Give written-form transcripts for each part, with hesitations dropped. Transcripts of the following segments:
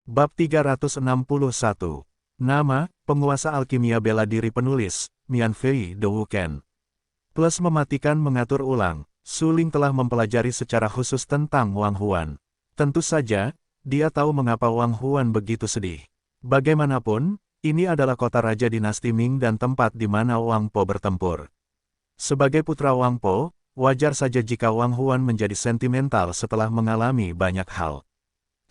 Bab 361. Nama, penguasa alkimia bela diri penulis, Mian Fei De Wuken. Plus mematikan mengatur ulang, Su Ling telah mempelajari secara khusus tentang Wang Huan. Tentu saja, dia tahu mengapa Wang Huan begitu sedih. Bagaimanapun, ini adalah kota raja dinasti Ming dan tempat di mana Wang Po bertempur. Sebagai putra Wang Po, wajar saja jika Wang Huan menjadi sentimental setelah mengalami banyak hal.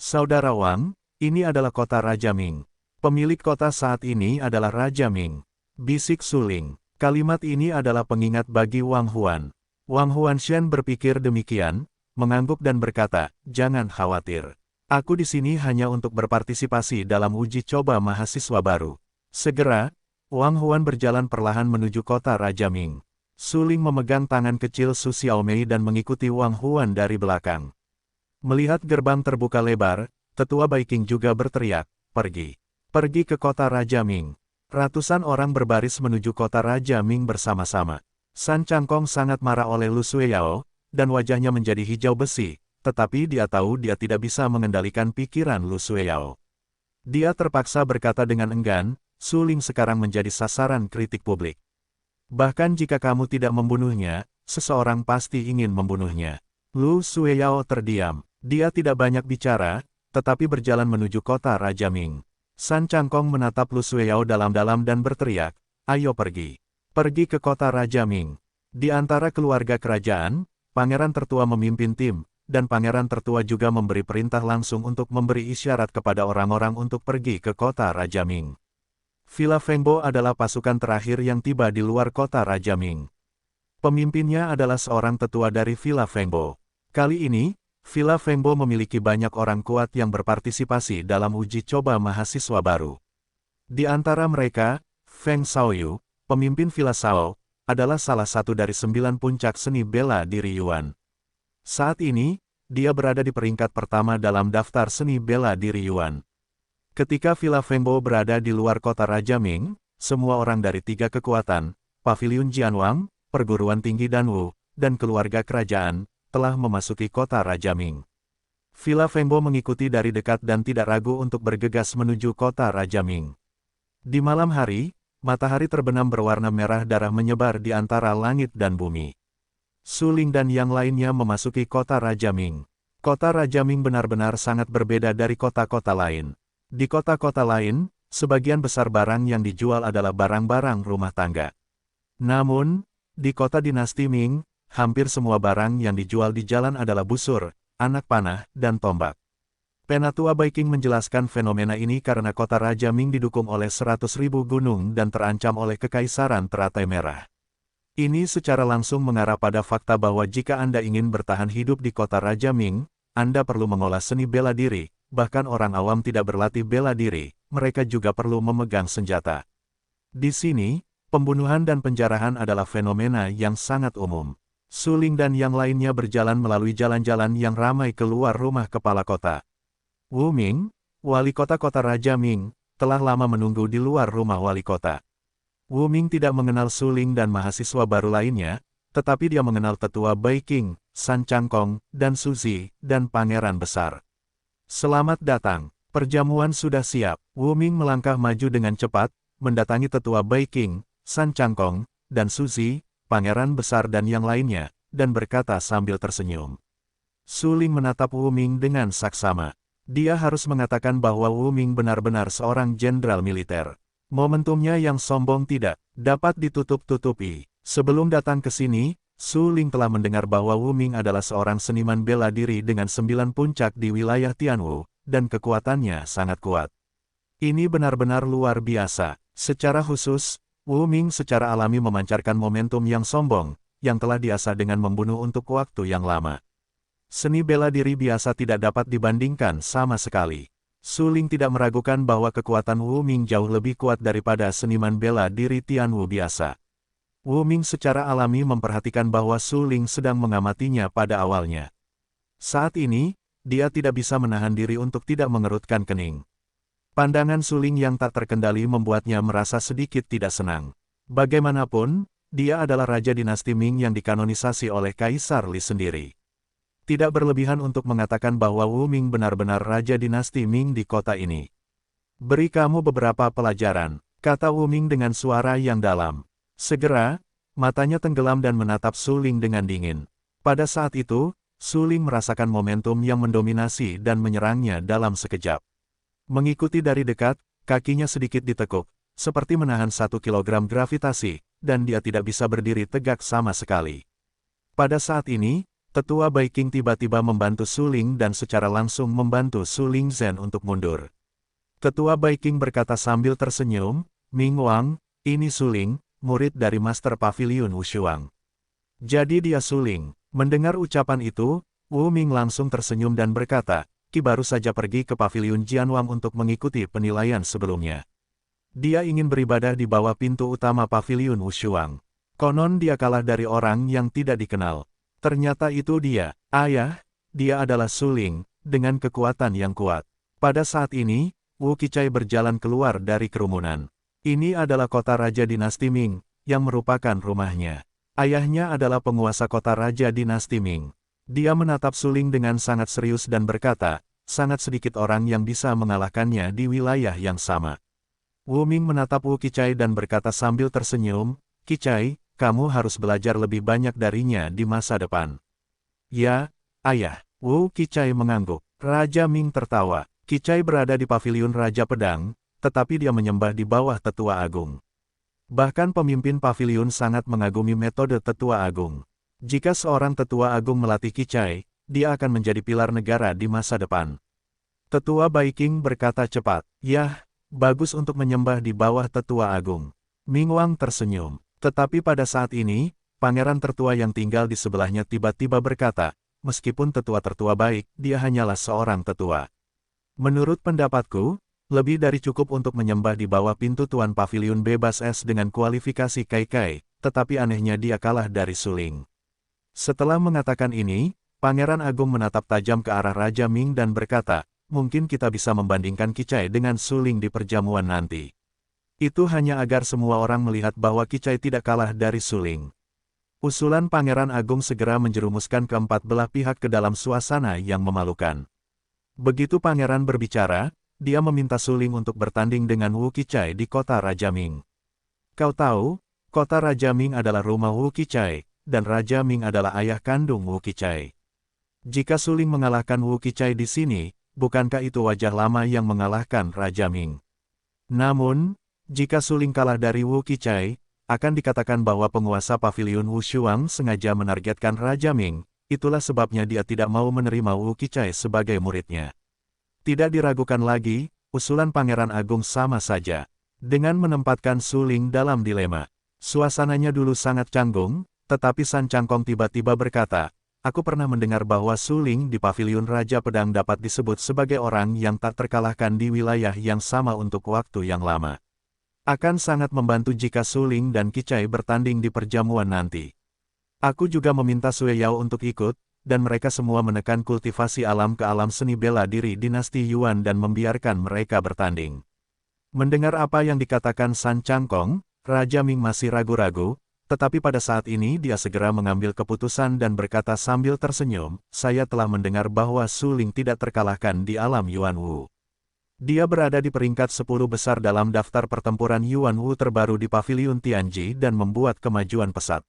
Saudara Wang, ini adalah kota Raja Ming. Pemilik kota saat ini adalah Raja Ming. Bisik Su Ling. Kalimat ini adalah pengingat bagi Wang Huan. Wang Huanshan berpikir demikian, mengangguk dan berkata, "Jangan khawatir. Aku di sini hanya untuk berpartisipasi dalam uji coba mahasiswa baru." Segera, Wang Huan berjalan perlahan menuju kota Raja Ming. Su Ling memegang tangan kecil Su Xiaomei dan mengikuti Wang Huan dari belakang. Melihat gerbang terbuka lebar, Tetua Baiking juga berteriak, "Pergi. Pergi ke kota Raja Ming." Ratusan orang berbaris menuju kota Raja Ming bersama-sama. San Changkong sangat marah oleh Lu Sueyao, dan wajahnya menjadi hijau besi, tetapi dia tahu dia tidak bisa mengendalikan pikiran Lu Sueyao. Dia terpaksa berkata dengan enggan, "Su Ling sekarang menjadi sasaran kritik publik. Bahkan jika kamu tidak membunuhnya, seseorang pasti ingin membunuhnya." Lu Sueyao terdiam. Dia tidak banyak bicara, tetapi berjalan menuju kota Raja Ming. San Changkong menatap Lu Sueyao dalam-dalam dan berteriak, "Ayo pergi. Pergi ke kota Raja Ming." Di antara keluarga kerajaan, pangeran tertua memimpin tim, dan pangeran tertua juga memberi perintah langsung untuk memberi isyarat kepada orang-orang untuk pergi ke kota Raja Ming. Villa Fengbo adalah pasukan terakhir yang tiba di luar kota Raja Ming. Pemimpinnya adalah seorang tetua dari Villa Fengbo. Kali ini, Villa Fengbo memiliki banyak orang kuat yang berpartisipasi dalam uji coba mahasiswa baru. Di antara mereka, Feng Shaoyu, pemimpin Villa Shao, adalah salah satu dari 9 puncak seni bela diri Yuan. Saat ini, dia berada di peringkat pertama dalam daftar seni bela diri Yuan. Ketika Villa Fengbo berada di luar kota Raja Ming, semua orang dari 3 kekuatan, Paviliun Jianwang, Perguruan Tinggi Danwu, dan keluarga kerajaan, telah memasuki kota Raja Ming. Villa Fengbo mengikuti dari dekat dan tidak ragu untuk bergegas menuju kota Raja Ming. Di malam hari, matahari terbenam berwarna merah darah menyebar di antara langit dan bumi. Su Ling dan yang lainnya memasuki kota Raja Ming. Kota Raja Ming benar-benar sangat berbeda dari kota-kota lain. Di kota-kota lain, sebagian besar barang yang dijual adalah barang-barang rumah tangga. Namun, di kota dinasti Ming, hampir semua barang yang dijual di jalan adalah busur, anak panah, dan tombak. Penatua Baiking menjelaskan fenomena ini karena kota Raja Ming didukung oleh 100.000 gunung dan terancam oleh kekaisaran teratai merah. Ini secara langsung mengarah pada fakta bahwa jika Anda ingin bertahan hidup di kota Raja Ming, Anda perlu mengolah seni bela diri, bahkan orang awam tidak berlatih bela diri, mereka juga perlu memegang senjata. Di sini, pembunuhan dan penjarahan adalah fenomena yang sangat umum. Su Ling dan yang lainnya berjalan melalui jalan-jalan yang ramai keluar rumah kepala kota. Wu Ming, wali kota kota Raja Ming, telah lama menunggu di luar rumah wali kota. Wu Ming tidak mengenal Su Ling dan mahasiswa baru lainnya, tetapi dia mengenal tetua Baiking, San Changkong, dan Suzy, dan pangeran besar. "Selamat datang, perjamuan sudah siap." Wu Ming melangkah maju dengan cepat, mendatangi tetua Baiking, San Changkong, dan Suzy, pangeran besar dan yang lainnya, dan berkata sambil tersenyum. Su Ling menatap Wu Ming dengan saksama. Dia harus mengatakan bahwa Wu Ming benar-benar seorang jenderal militer. Momentumnya yang sombong tidak dapat ditutup-tutupi. Sebelum datang ke sini, Su Ling telah mendengar bahwa Wu Ming adalah seorang seniman bela diri dengan 9 puncak di wilayah Tianwu, dan kekuatannya sangat kuat. Ini benar-benar luar biasa. Secara khusus, Wu Ming secara alami memancarkan momentum yang sombong, yang telah diasah dengan membunuh untuk waktu yang lama. Seni bela diri biasa tidak dapat dibandingkan sama sekali. Su Ling tidak meragukan bahwa kekuatan Wu Ming jauh lebih kuat daripada seniman bela diri Tianwu biasa. Wu Ming secara alami memperhatikan bahwa Su Ling sedang mengamatinya pada awalnya. Saat ini, dia tidak bisa menahan diri untuk tidak mengerutkan kening. Pandangan Su Ling yang tak terkendali membuatnya merasa sedikit tidak senang. Bagaimanapun, dia adalah raja dinasti Ming yang dikanonisasi oleh Kaisar Li sendiri. Tidak berlebihan untuk mengatakan bahwa Wu Ming benar-benar Raja Dinasti Ming di kota ini. Beri kamu beberapa pelajaran, kata Wu Ming dengan suara yang dalam. Segera, matanya tenggelam dan menatap Su Ling dengan dingin. Pada saat itu, Su Ling merasakan momentum yang mendominasi dan menyerangnya dalam sekejap. Mengikuti dari dekat, kakinya sedikit ditekuk, seperti menahan 1 kilogram gravitasi, dan dia tidak bisa berdiri tegak sama sekali. Pada saat ini, Tetua Bai Qing tiba-tiba membantu Su Ling dan secara langsung membantu Su Ling Zhen untuk mundur. Tetua Bai Qing berkata sambil tersenyum, Ming Wang, ini Su Ling, murid dari Master Pavilion Wushuang. Jadi dia Su Ling. Mendengar ucapan itu, Wu Ming langsung tersenyum dan berkata, Ki baru saja pergi ke Pavilion Jianwang untuk mengikuti penilaian sebelumnya. Dia ingin beribadah di bawah pintu utama Pavilion Wushuang. Konon dia kalah dari orang yang tidak dikenal. Ternyata itu dia, ayah, dia adalah Su Ling, dengan kekuatan yang kuat. Pada saat ini, Wu Qichai berjalan keluar dari kerumunan. Ini adalah kota Raja Dinasti Ming, yang merupakan rumahnya. Ayahnya adalah penguasa kota Raja Dinasti Ming. Dia menatap Su Ling dengan sangat serius dan berkata, sangat sedikit orang yang bisa mengalahkannya di wilayah yang sama. Wu Ming menatap Wu Qichai dan berkata sambil tersenyum, Qichai, kamu harus belajar lebih banyak darinya di masa depan. Ya, ayah. Wu Qichai mengangguk. Raja Ming tertawa. Qichai berada di pavilion Raja Pedang, tetapi dia menyembah di bawah Tetua Agung. Bahkan pemimpin pavilion sangat mengagumi metode Tetua Agung. Jika seorang Tetua Agung melatih Qichai, dia akan menjadi pilar negara di masa depan. Tetua Bai Qing berkata cepat, Yah, bagus untuk menyembah di bawah Tetua Agung. Ming Wang tersenyum. Tetapi pada saat ini, pangeran tertua yang tinggal di sebelahnya tiba-tiba berkata, meskipun tetua tertua baik, dia hanyalah seorang tetua. Menurut pendapatku, lebih dari cukup untuk menyembah di bawah pintu Tuan Pavilion Bebas Es dengan kualifikasi Kai-Kai, tetapi anehnya dia kalah dari Su Ling. Setelah mengatakan ini, Pangeran Agung menatap tajam ke arah Raja Ming dan berkata, mungkin kita bisa membandingkan Qichai dengan Su Ling di perjamuan nanti. Itu hanya agar semua orang melihat bahwa Qichai tidak kalah dari Su Ling. Usulan Pangeran Agung segera menjerumuskan keempat belah pihak ke dalam suasana yang memalukan. Begitu Pangeran berbicara, dia meminta Su Ling untuk bertanding dengan Wu Qichai di kota Raja Ming. Kau tahu, kota Raja Ming adalah rumah Wu Qichai, dan Raja Ming adalah ayah kandung Wu Qichai. Jika Su Ling mengalahkan Wu Qichai di sini, bukankah itu wajah lama yang mengalahkan Raja Ming? Namun, jika Su Ling kalah dari Wu Qichai, akan dikatakan bahwa penguasa Pavilion Wushuang sengaja menargetkan Raja Ming, itulah sebabnya dia tidak mau menerima Wu Qichai sebagai muridnya. Tidak diragukan lagi, usulan Pangeran Agung sama saja. Dengan menempatkan Su Ling dalam dilema. Suasananya dulu sangat canggung, tetapi San Cangkong tiba-tiba berkata, aku pernah mendengar bahwa Su Ling di Pavilion Raja Pedang dapat disebut sebagai orang yang tak terkalahkan di wilayah yang sama untuk waktu yang lama. Akan sangat membantu jika Su Ling dan Qichai bertanding di perjamuan nanti. Aku juga meminta Sue Yao untuk ikut, dan mereka semua menekan kultivasi alam ke alam seni bela diri dinasti Yuan dan membiarkan mereka bertanding. Mendengar apa yang dikatakan San Cangkong, Raja Ming masih ragu-ragu, tetapi pada saat ini dia segera mengambil keputusan dan berkata sambil tersenyum, saya telah mendengar bahwa Su Ling tidak terkalahkan di alam Yuan Wu. Dia berada di peringkat 10 besar dalam daftar pertempuran Yuan Wu terbaru di Pavilion Tianji dan membuat kemajuan pesat.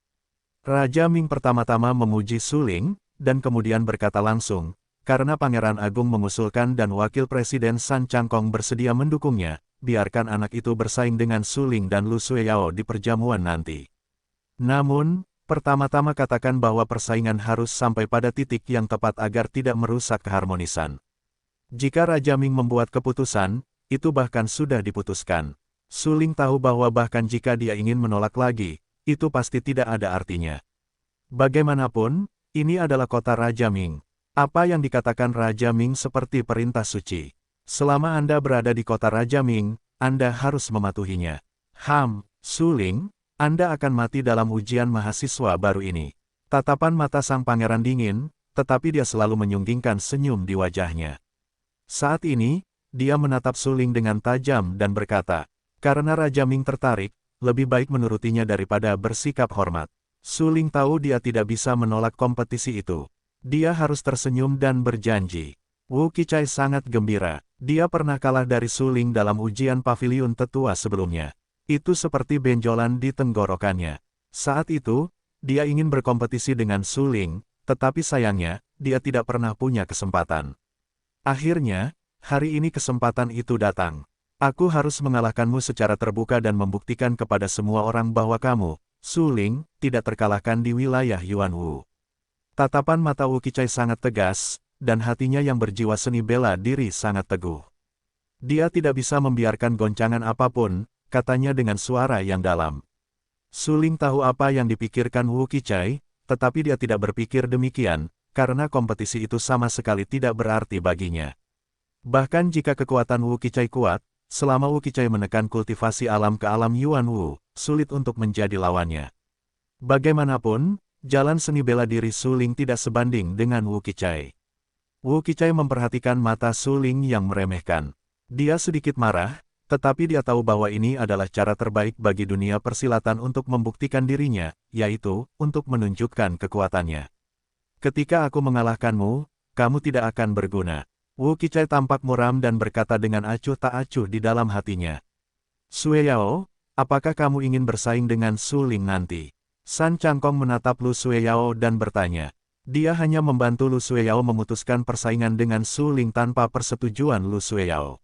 Raja Ming pertama-tama memuji Su Ling, dan kemudian berkata langsung, karena Pangeran Agung mengusulkan dan Wakil Presiden San Cangkong bersedia mendukungnya, biarkan anak itu bersaing dengan Su Ling dan Lu Sueyao di perjamuan nanti. Namun, pertama-tama katakan bahwa persaingan harus sampai pada titik yang tepat agar tidak merusak keharmonisan. Jika Raja Ming membuat keputusan, itu bahkan sudah diputuskan. Su Ling tahu bahwa bahkan jika dia ingin menolak lagi, itu pasti tidak ada artinya. Bagaimanapun, ini adalah kota Raja Ming. Apa yang dikatakan Raja Ming seperti perintah suci. Selama Anda berada di kota Raja Ming, Anda harus mematuhinya. Su Ling, Anda akan mati dalam ujian mahasiswa baru ini. Tatapan mata sang pangeran dingin, tetapi dia selalu menyunggingkan senyum di wajahnya. Saat ini, dia menatap Su Ling dengan tajam dan berkata, karena Raja Ming tertarik, lebih baik menurutinya daripada bersikap hormat. Su Ling tahu dia tidak bisa menolak kompetisi itu. Dia harus tersenyum dan berjanji. Wu Qichai sangat gembira. Dia pernah kalah dari Su Ling dalam ujian paviliun tetua sebelumnya. Itu seperti benjolan di tenggorokannya. Saat itu, dia ingin berkompetisi dengan Su Ling, tetapi sayangnya, dia tidak pernah punya kesempatan. Akhirnya, hari ini kesempatan itu datang. Aku harus mengalahkanmu secara terbuka dan membuktikan kepada semua orang bahwa kamu, Su Ling, tidak terkalahkan di wilayah Yuanwu. Tatapan mata Wu Qichai sangat tegas, dan hatinya yang berjiwa seni bela diri sangat teguh. Dia tidak bisa membiarkan goncangan apapun, katanya dengan suara yang dalam. Su Ling tahu apa yang dipikirkan Wu Qichai, tetapi dia tidak berpikir demikian, karena kompetisi itu sama sekali tidak berarti baginya. Bahkan jika kekuatan Wu Qichai kuat, selama Wu Qichai menekan kultivasi alam ke alam Yuanwu, sulit untuk menjadi lawannya. Bagaimanapun, jalan seni bela diri Su Ling tidak sebanding dengan Wu Qichai. Wu Qichai memperhatikan mata Su Ling yang meremehkan. Dia sedikit marah, tetapi dia tahu bahwa ini adalah cara terbaik bagi dunia persilatan untuk membuktikan dirinya, yaitu, untuk menunjukkan kekuatannya. Ketika aku mengalahkanmu, kamu tidak akan berguna. Wu Qichai tampak muram dan berkata dengan acuh tak acuh di dalam hatinya. Sue Yao, apakah kamu ingin bersaing dengan Su Ling nanti? San Changkong menatap Lu Sue Yao dan bertanya. Dia hanya membantu Lu Sue Yao memutuskan persaingan dengan Su Ling tanpa persetujuan Lu Sue Yao.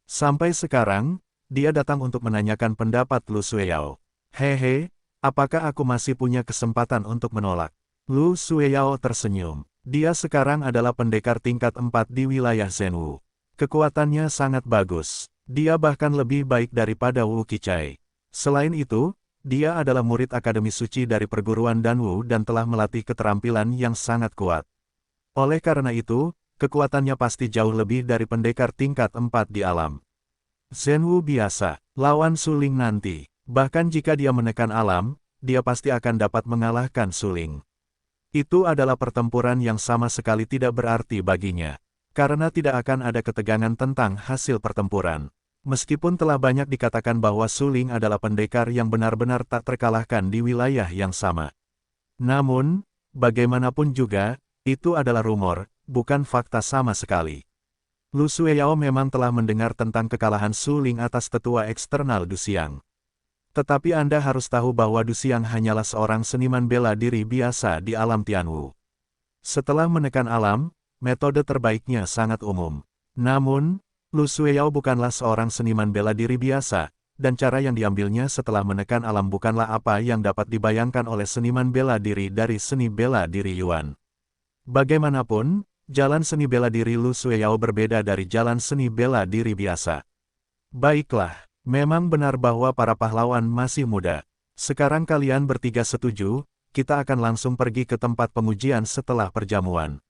Sampai sekarang, dia datang untuk menanyakan pendapat Lu Sue Yao. Hehe, apakah aku masih punya kesempatan untuk menolak? Lu Sue Yao tersenyum. Dia sekarang adalah pendekar tingkat 4 di wilayah Zhenwu. Kekuatannya sangat bagus. Dia bahkan lebih baik daripada Wu Qichai. Selain itu, dia adalah murid Akademi Suci dari perguruan Danwu dan telah melatih keterampilan yang sangat kuat. Oleh karena itu, kekuatannya pasti jauh lebih dari pendekar tingkat 4 di alam. Zhenwu biasa, lawan Su Ling nanti. Bahkan jika dia menekan alam, dia pasti akan dapat mengalahkan Su Ling. Itu adalah pertempuran yang sama sekali tidak berarti baginya. Karena tidak akan ada ketegangan tentang hasil pertempuran. Meskipun telah banyak dikatakan bahwa Su Ling adalah pendekar yang benar-benar tak terkalahkan di wilayah yang sama. Namun, bagaimanapun juga, itu adalah rumor, bukan fakta sama sekali. Lu Sue Yao memang telah mendengar tentang kekalahan Su Ling atas tetua eksternal Duxiang. Tetapi Anda harus tahu bahwa Duxiang hanyalah seorang seniman bela diri biasa di alam Tianwu. Setelah menekan alam, metode terbaiknya sangat umum. Namun, Lu Sue Yao bukanlah seorang seniman bela diri biasa, dan cara yang diambilnya setelah menekan alam bukanlah apa yang dapat dibayangkan oleh seniman bela diri dari seni bela diri Yuan. Bagaimanapun, jalan seni bela diri Lu Sue Yao berbeda dari jalan seni bela diri biasa. Baiklah, memang benar bahwa para pahlawan masih muda. Sekarang kalian bertiga setuju, kita akan langsung pergi ke tempat pengujian setelah perjamuan.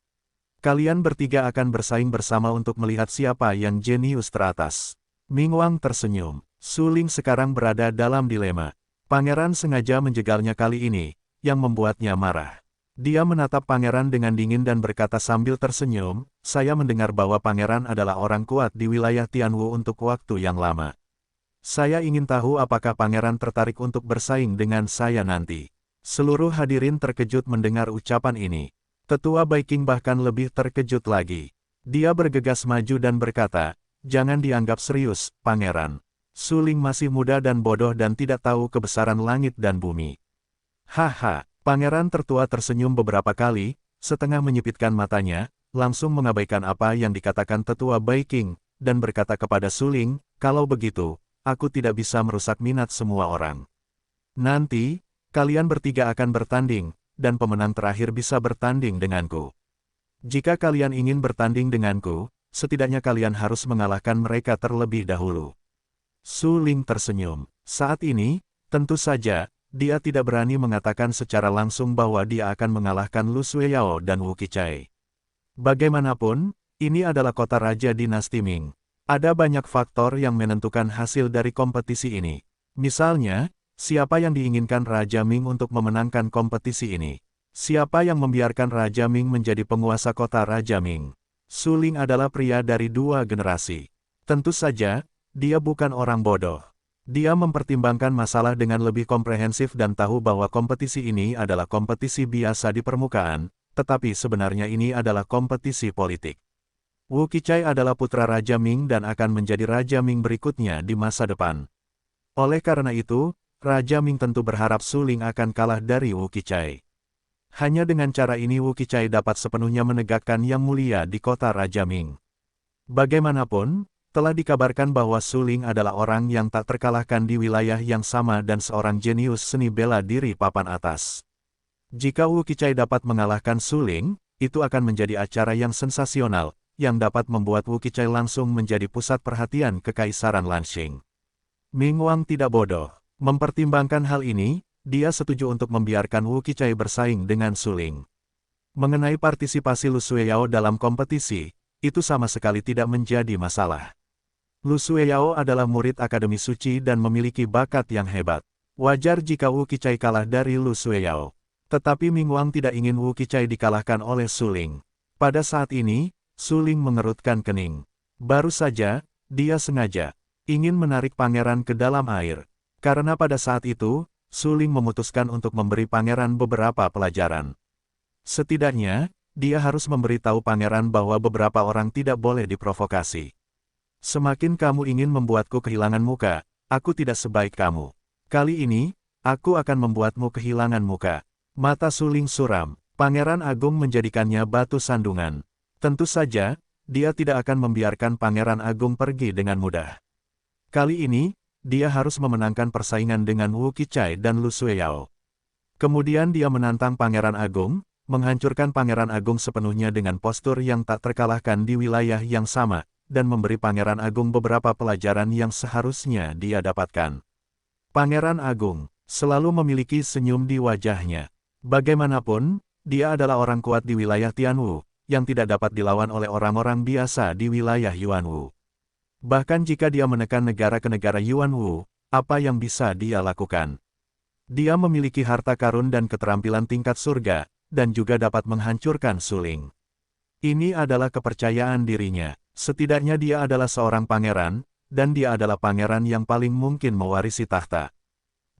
Kalian bertiga akan bersaing bersama untuk melihat siapa yang jenius teratas. Ming Wang tersenyum. Su Ling sekarang berada dalam dilema. Pangeran sengaja menjegalnya kali ini, yang membuatnya marah. Dia menatap pangeran dengan dingin dan berkata sambil tersenyum, saya mendengar bahwa pangeran adalah orang kuat di wilayah Tianwu untuk waktu yang lama. Saya ingin tahu apakah pangeran tertarik untuk bersaing dengan saya nanti. Seluruh hadirin terkejut mendengar ucapan ini. Tetua Baiking bahkan lebih terkejut lagi. Dia bergegas maju dan berkata, jangan dianggap serius, pangeran. Su Ling masih muda dan bodoh dan tidak tahu kebesaran langit dan bumi. Haha, pangeran tertua tersenyum beberapa kali, setengah menyipitkan matanya, langsung mengabaikan apa yang dikatakan tetua Baiking, dan berkata kepada Su Ling, kalau begitu, aku tidak bisa merusak minat semua orang. Nanti, kalian bertiga akan bertanding, dan pemenang terakhir bisa bertanding denganku. Jika kalian ingin bertanding denganku, setidaknya kalian harus mengalahkan mereka terlebih dahulu. Su Ling tersenyum. Saat ini, tentu saja, dia tidak berani mengatakan secara langsung bahwa dia akan mengalahkan Lu Sue Yao dan Wu Qichai. Bagaimanapun, ini adalah kota raja dinasti Ming. Ada banyak faktor yang menentukan hasil dari kompetisi ini. Misalnya, siapa yang diinginkan Raja Ming untuk memenangkan kompetisi ini? Siapa yang membiarkan Raja Ming menjadi penguasa kota Raja Ming? Su Ling adalah pria dari dua generasi. Tentu saja, dia bukan orang bodoh. Dia mempertimbangkan masalah dengan lebih komprehensif dan tahu bahwa kompetisi ini adalah kompetisi biasa di permukaan, tetapi sebenarnya ini adalah kompetisi politik. Wu Qichai adalah putra Raja Ming dan akan menjadi Raja Ming berikutnya di masa depan. Oleh karena itu, Raja Ming tentu berharap Su Ling akan kalah dari Wu Qichai. Hanya dengan cara ini Wu Qichai dapat sepenuhnya menegakkan Yang Mulia di kota Raja Ming. Bagaimanapun, telah dikabarkan bahwa Su Ling adalah orang yang tak terkalahkan di wilayah yang sama dan seorang jenius seni bela diri papan atas. Jika Wu Qichai dapat mengalahkan Su Ling, itu akan menjadi acara yang sensasional, yang dapat membuat Wu Qichai langsung menjadi pusat perhatian Kekaisaran Lanxing. Ming Wang tidak bodoh. Mempertimbangkan hal ini, dia setuju untuk membiarkan Wu Qichai bersaing dengan Su Ling. Mengenai partisipasi Lu Sueyao dalam kompetisi, itu sama sekali tidak menjadi masalah. Lu Sueyao adalah murid Akademi Suci dan memiliki bakat yang hebat. Wajar jika Wu Qichai kalah dari Lu Sueyao. Tetapi Ming Wang tidak ingin Wu Qichai dikalahkan oleh Su Ling. Pada saat ini, Su Ling mengerutkan kening. Baru saja, dia sengaja ingin menarik pangeran ke dalam air. Karena pada saat itu, Su Ling memutuskan untuk memberi pangeran beberapa pelajaran. Setidaknya, dia harus memberitahu pangeran bahwa beberapa orang tidak boleh diprovokasi. Semakin kamu ingin membuatku kehilangan muka, aku tidak sebaik kamu. Kali ini, aku akan membuatmu kehilangan muka. Mata Su Ling suram. Pangeran Agung menjadikannya batu sandungan. Tentu saja, dia tidak akan membiarkan Pangeran Agung pergi dengan mudah. Kali ini, dia harus memenangkan persaingan dengan Wu Qichai dan Lu Sueyao. Kemudian dia menantang Pangeran Agung, menghancurkan Pangeran Agung sepenuhnya dengan postur yang tak terkalahkan di wilayah yang sama, dan memberi Pangeran Agung beberapa pelajaran yang seharusnya dia dapatkan. Pangeran Agung selalu memiliki senyum di wajahnya. Bagaimanapun, dia adalah orang kuat di wilayah Tianwu, yang tidak dapat dilawan oleh orang-orang biasa di wilayah Yuanwu. Bahkan jika dia menekan negara ke negara Yuanwu, apa yang bisa dia lakukan? Dia memiliki harta karun dan keterampilan tingkat surga, dan juga dapat menghancurkan Su Ling. Ini adalah kepercayaan dirinya. Setidaknya dia adalah seorang pangeran, dan dia adalah pangeran yang paling mungkin mewarisi tahta.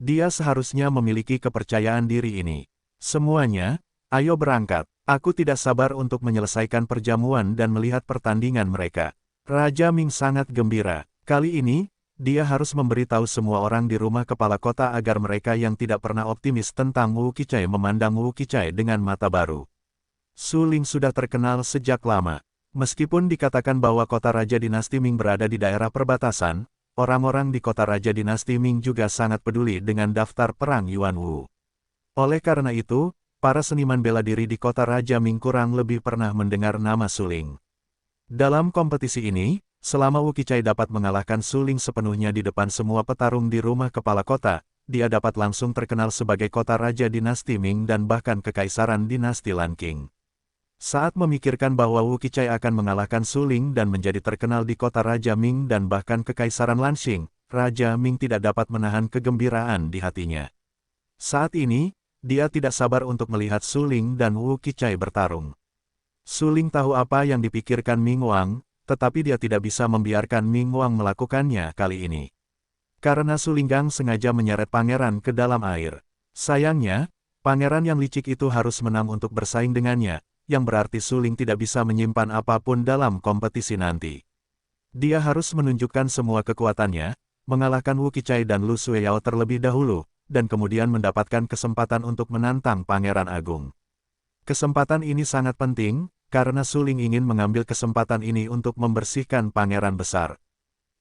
Dia seharusnya memiliki kepercayaan diri ini. Semuanya, ayo berangkat. Aku tidak sabar untuk menyelesaikan perjamuan dan melihat pertandingan mereka. Raja Ming sangat gembira. Kali ini, dia harus memberitahu semua orang di rumah kepala kota agar mereka yang tidak pernah optimis tentang Wu Qichai memandang Wu Qichai dengan mata baru. Su Ling sudah terkenal sejak lama. Meskipun dikatakan bahwa kota Raja Dinasti Ming berada di daerah perbatasan, orang-orang di kota Raja Dinasti Ming juga sangat peduli dengan daftar perang Yuanwu. Oleh karena itu, para seniman bela diri di kota Raja Ming kurang lebih pernah mendengar nama Su Ling. Dalam kompetisi ini, selama Wu Qichai dapat mengalahkan Su Ling sepenuhnya di depan semua petarung di rumah kepala kota, dia dapat langsung terkenal sebagai kota Raja Dinasti Ming dan bahkan Kekaisaran Dinasti Lanqing. Saat memikirkan bahwa Wu Qichai akan mengalahkan Su Ling dan menjadi terkenal di kota Raja Ming dan bahkan Kekaisaran Lanxing, Raja Ming tidak dapat menahan kegembiraan di hatinya. Saat ini, dia tidak sabar untuk melihat Su Ling dan Wu Qichai bertarung. Su Ling tahu apa yang dipikirkan Ming Wang, tetapi dia tidak bisa membiarkan Ming Wang melakukannya kali ini. Karena Su Linggang sengaja menyeret pangeran ke dalam air. Sayangnya, pangeran yang licik itu harus menang untuk bersaing dengannya, yang berarti Su Ling tidak bisa menyimpan apapun dalam kompetisi nanti. Dia harus menunjukkan semua kekuatannya, mengalahkan Wu Qichai dan Lu Sueyao terlebih dahulu, dan kemudian mendapatkan kesempatan untuk menantang Pangeran Agung. Kesempatan ini sangat penting, karena Su Ling ingin mengambil kesempatan ini untuk membersihkan Pangeran Besar.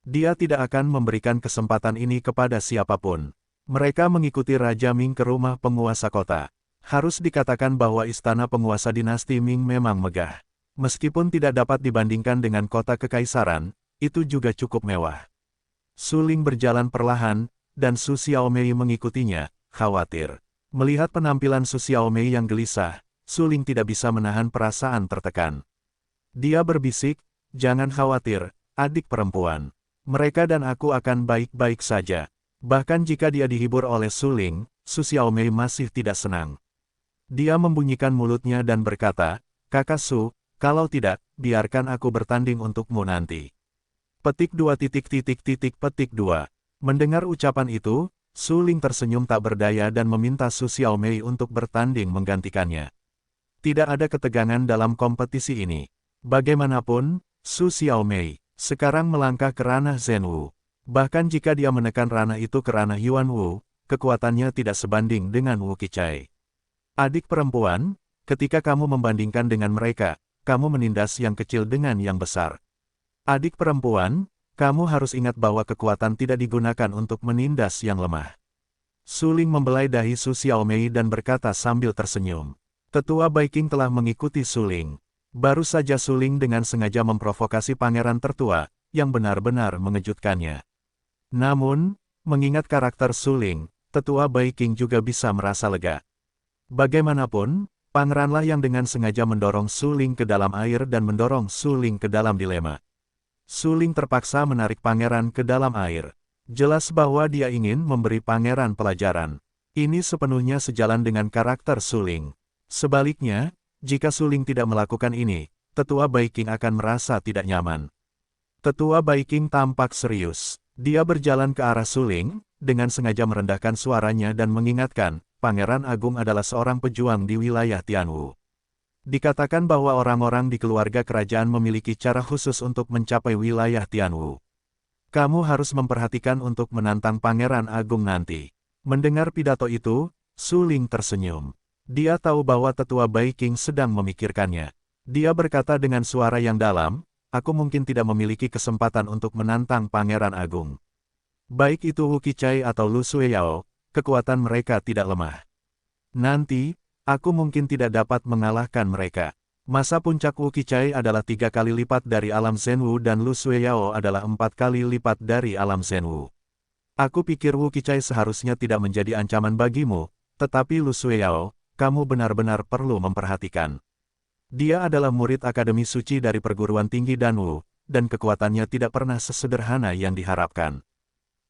Dia tidak akan memberikan kesempatan ini kepada siapapun. Mereka mengikuti Raja Ming ke rumah penguasa kota. Harus dikatakan bahwa istana penguasa dinasti Ming memang megah. Meskipun tidak dapat dibandingkan dengan kota kekaisaran, itu juga cukup mewah. Su Ling berjalan perlahan, dan Su Xiaomei mengikutinya, khawatir. Melihat penampilan Su Xiaomei yang gelisah, Su Ling tidak bisa menahan perasaan tertekan. Dia berbisik, "Jangan khawatir, adik perempuan. Mereka dan aku akan baik-baik saja." Bahkan jika dia dihibur oleh Su Ling, Su Xiaomei masih tidak senang. Dia membunyikan mulutnya dan berkata, "Kakak Su, kalau tidak, biarkan aku bertanding untukmu nanti." Petik 2. Mendengar ucapan itu, Su Ling tersenyum tak berdaya dan meminta Su Xiaomei untuk bertanding menggantikannya. Tidak ada ketegangan dalam kompetisi ini. Bagaimanapun, Su Xiaomei sekarang melangkah ke ranah Zhen Wu. Bahkan jika dia menekan ranah itu ke ranah Yuan Wu, kekuatannya tidak sebanding dengan Wu Qichai. Adik perempuan, ketika kamu membandingkan dengan mereka, kamu menindas yang kecil dengan yang besar. Adik perempuan, kamu harus ingat bahwa kekuatan tidak digunakan untuk menindas yang lemah. Su Ling membelai dahi Su Xiaomei dan berkata sambil tersenyum. Tetua Baiking telah mengikuti Su Ling. Baru saja Su Ling dengan sengaja memprovokasi pangeran tertua, yang benar-benar mengejutkannya. Namun, mengingat karakter Su Ling, Tetua Baiking juga bisa merasa lega. Bagaimanapun, pangeranlah yang dengan sengaja mendorong Su Ling ke dalam air dan mendorong Su Ling ke dalam dilema. Su Ling terpaksa menarik pangeran ke dalam air. Jelas bahwa dia ingin memberi pangeran pelajaran. Ini sepenuhnya sejalan dengan karakter Su Ling. Sebaliknya, jika Su Ling tidak melakukan ini, Tetua Baiking akan merasa tidak nyaman. Tetua Baiking tampak serius. Dia berjalan ke arah Su Ling, dengan sengaja merendahkan suaranya dan mengingatkan, Pangeran Agung adalah seorang pejuang di wilayah Tianwu. Dikatakan bahwa orang-orang di keluarga kerajaan memiliki cara khusus untuk mencapai wilayah Tianwu. Kamu harus memperhatikan untuk menantang Pangeran Agung nanti. Mendengar pidato itu, Su Ling tersenyum. Dia tahu bahwa Tetua Baiking sedang memikirkannya. Dia berkata dengan suara yang dalam, aku mungkin tidak memiliki kesempatan untuk menantang Pangeran Agung. Baik itu Wu Qichai atau Lu Sueyao, kekuatan mereka tidak lemah. Nanti, aku mungkin tidak dapat mengalahkan mereka. Masa puncak Wu Qichai adalah 3 kali lipat dari alam Zhen Wu dan Lu Sueyao adalah 4 kali lipat dari alam Zhen Wu. Aku pikir Wu Qichai seharusnya tidak menjadi ancaman bagimu, tetapi Lu Sueyao, kamu benar-benar perlu memperhatikan. Dia adalah murid Akademi Suci dari perguruan tinggi Danwu, dan kekuatannya tidak pernah sesederhana yang diharapkan.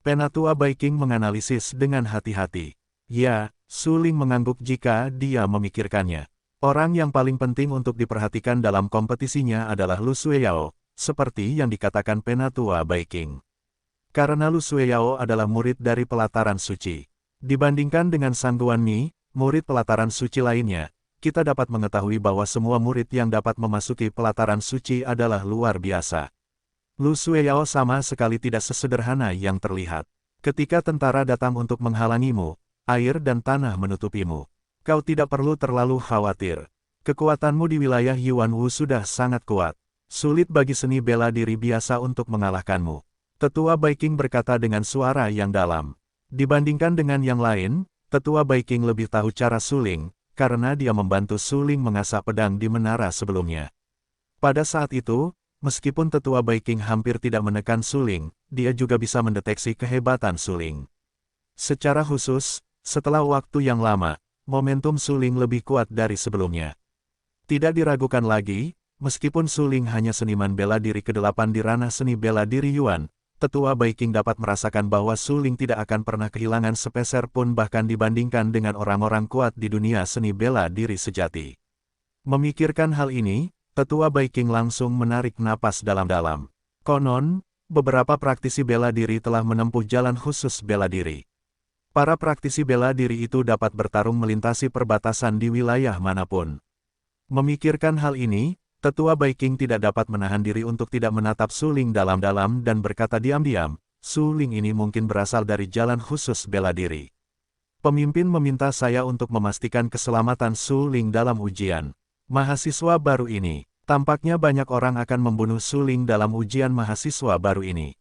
Penatua Baiking menganalisis dengan hati-hati. Ya, Su Ling mengangguk jika dia memikirkannya. Orang yang paling penting untuk diperhatikan dalam kompetisinya adalah Lu Sueyao, seperti yang dikatakan Penatua Baiking. Karena Lu Sueyao adalah murid dari pelataran suci. Dibandingkan dengan Sang Guanmi, murid pelataran suci lainnya, kita dapat mengetahui bahwa semua murid yang dapat memasuki pelataran suci adalah luar biasa. Lu Sueyao sama sekali tidak sesederhana yang terlihat. Ketika tentara datang untuk menghalangimu, air dan tanah menutupimu. Kau tidak perlu terlalu khawatir. Kekuatanmu di wilayah Yuan Wu sudah sangat kuat. Sulit bagi seni bela diri biasa untuk mengalahkanmu. Tetua Baiking berkata dengan suara yang dalam. Dibandingkan dengan yang lain, Tetua Baiking lebih tahu cara Su Ling, karena dia membantu Su Ling mengasah pedang di menara sebelumnya. Pada saat itu, meskipun Tetua Baiking hampir tidak menekan Su Ling, dia juga bisa mendeteksi kehebatan Su Ling. Secara khusus, setelah waktu yang lama, momentum Su Ling lebih kuat dari sebelumnya. Tidak diragukan lagi, meskipun Su Ling hanya seniman bela diri ke-8 di ranah seni bela diri Yuan, Tetua Baiking dapat merasakan bahwa Su Ling tidak akan pernah kehilangan sepeser pun bahkan dibandingkan dengan orang-orang kuat di dunia seni bela diri sejati. Memikirkan hal ini, Tetua Baiking langsung menarik napas dalam-dalam. Konon, beberapa praktisi bela diri telah menempuh jalan khusus bela diri. Para praktisi bela diri itu dapat bertarung melintasi perbatasan di wilayah manapun. Memikirkan hal ini, Tetua Baiking tidak dapat menahan diri untuk tidak menatap Su Ling dalam-dalam dan berkata diam-diam, Su Ling ini mungkin berasal dari jalan khusus bela diri. Pemimpin meminta saya untuk memastikan keselamatan Su Ling dalam ujian mahasiswa baru ini. Tampaknya banyak orang akan membunuh Su Ling dalam ujian mahasiswa baru ini.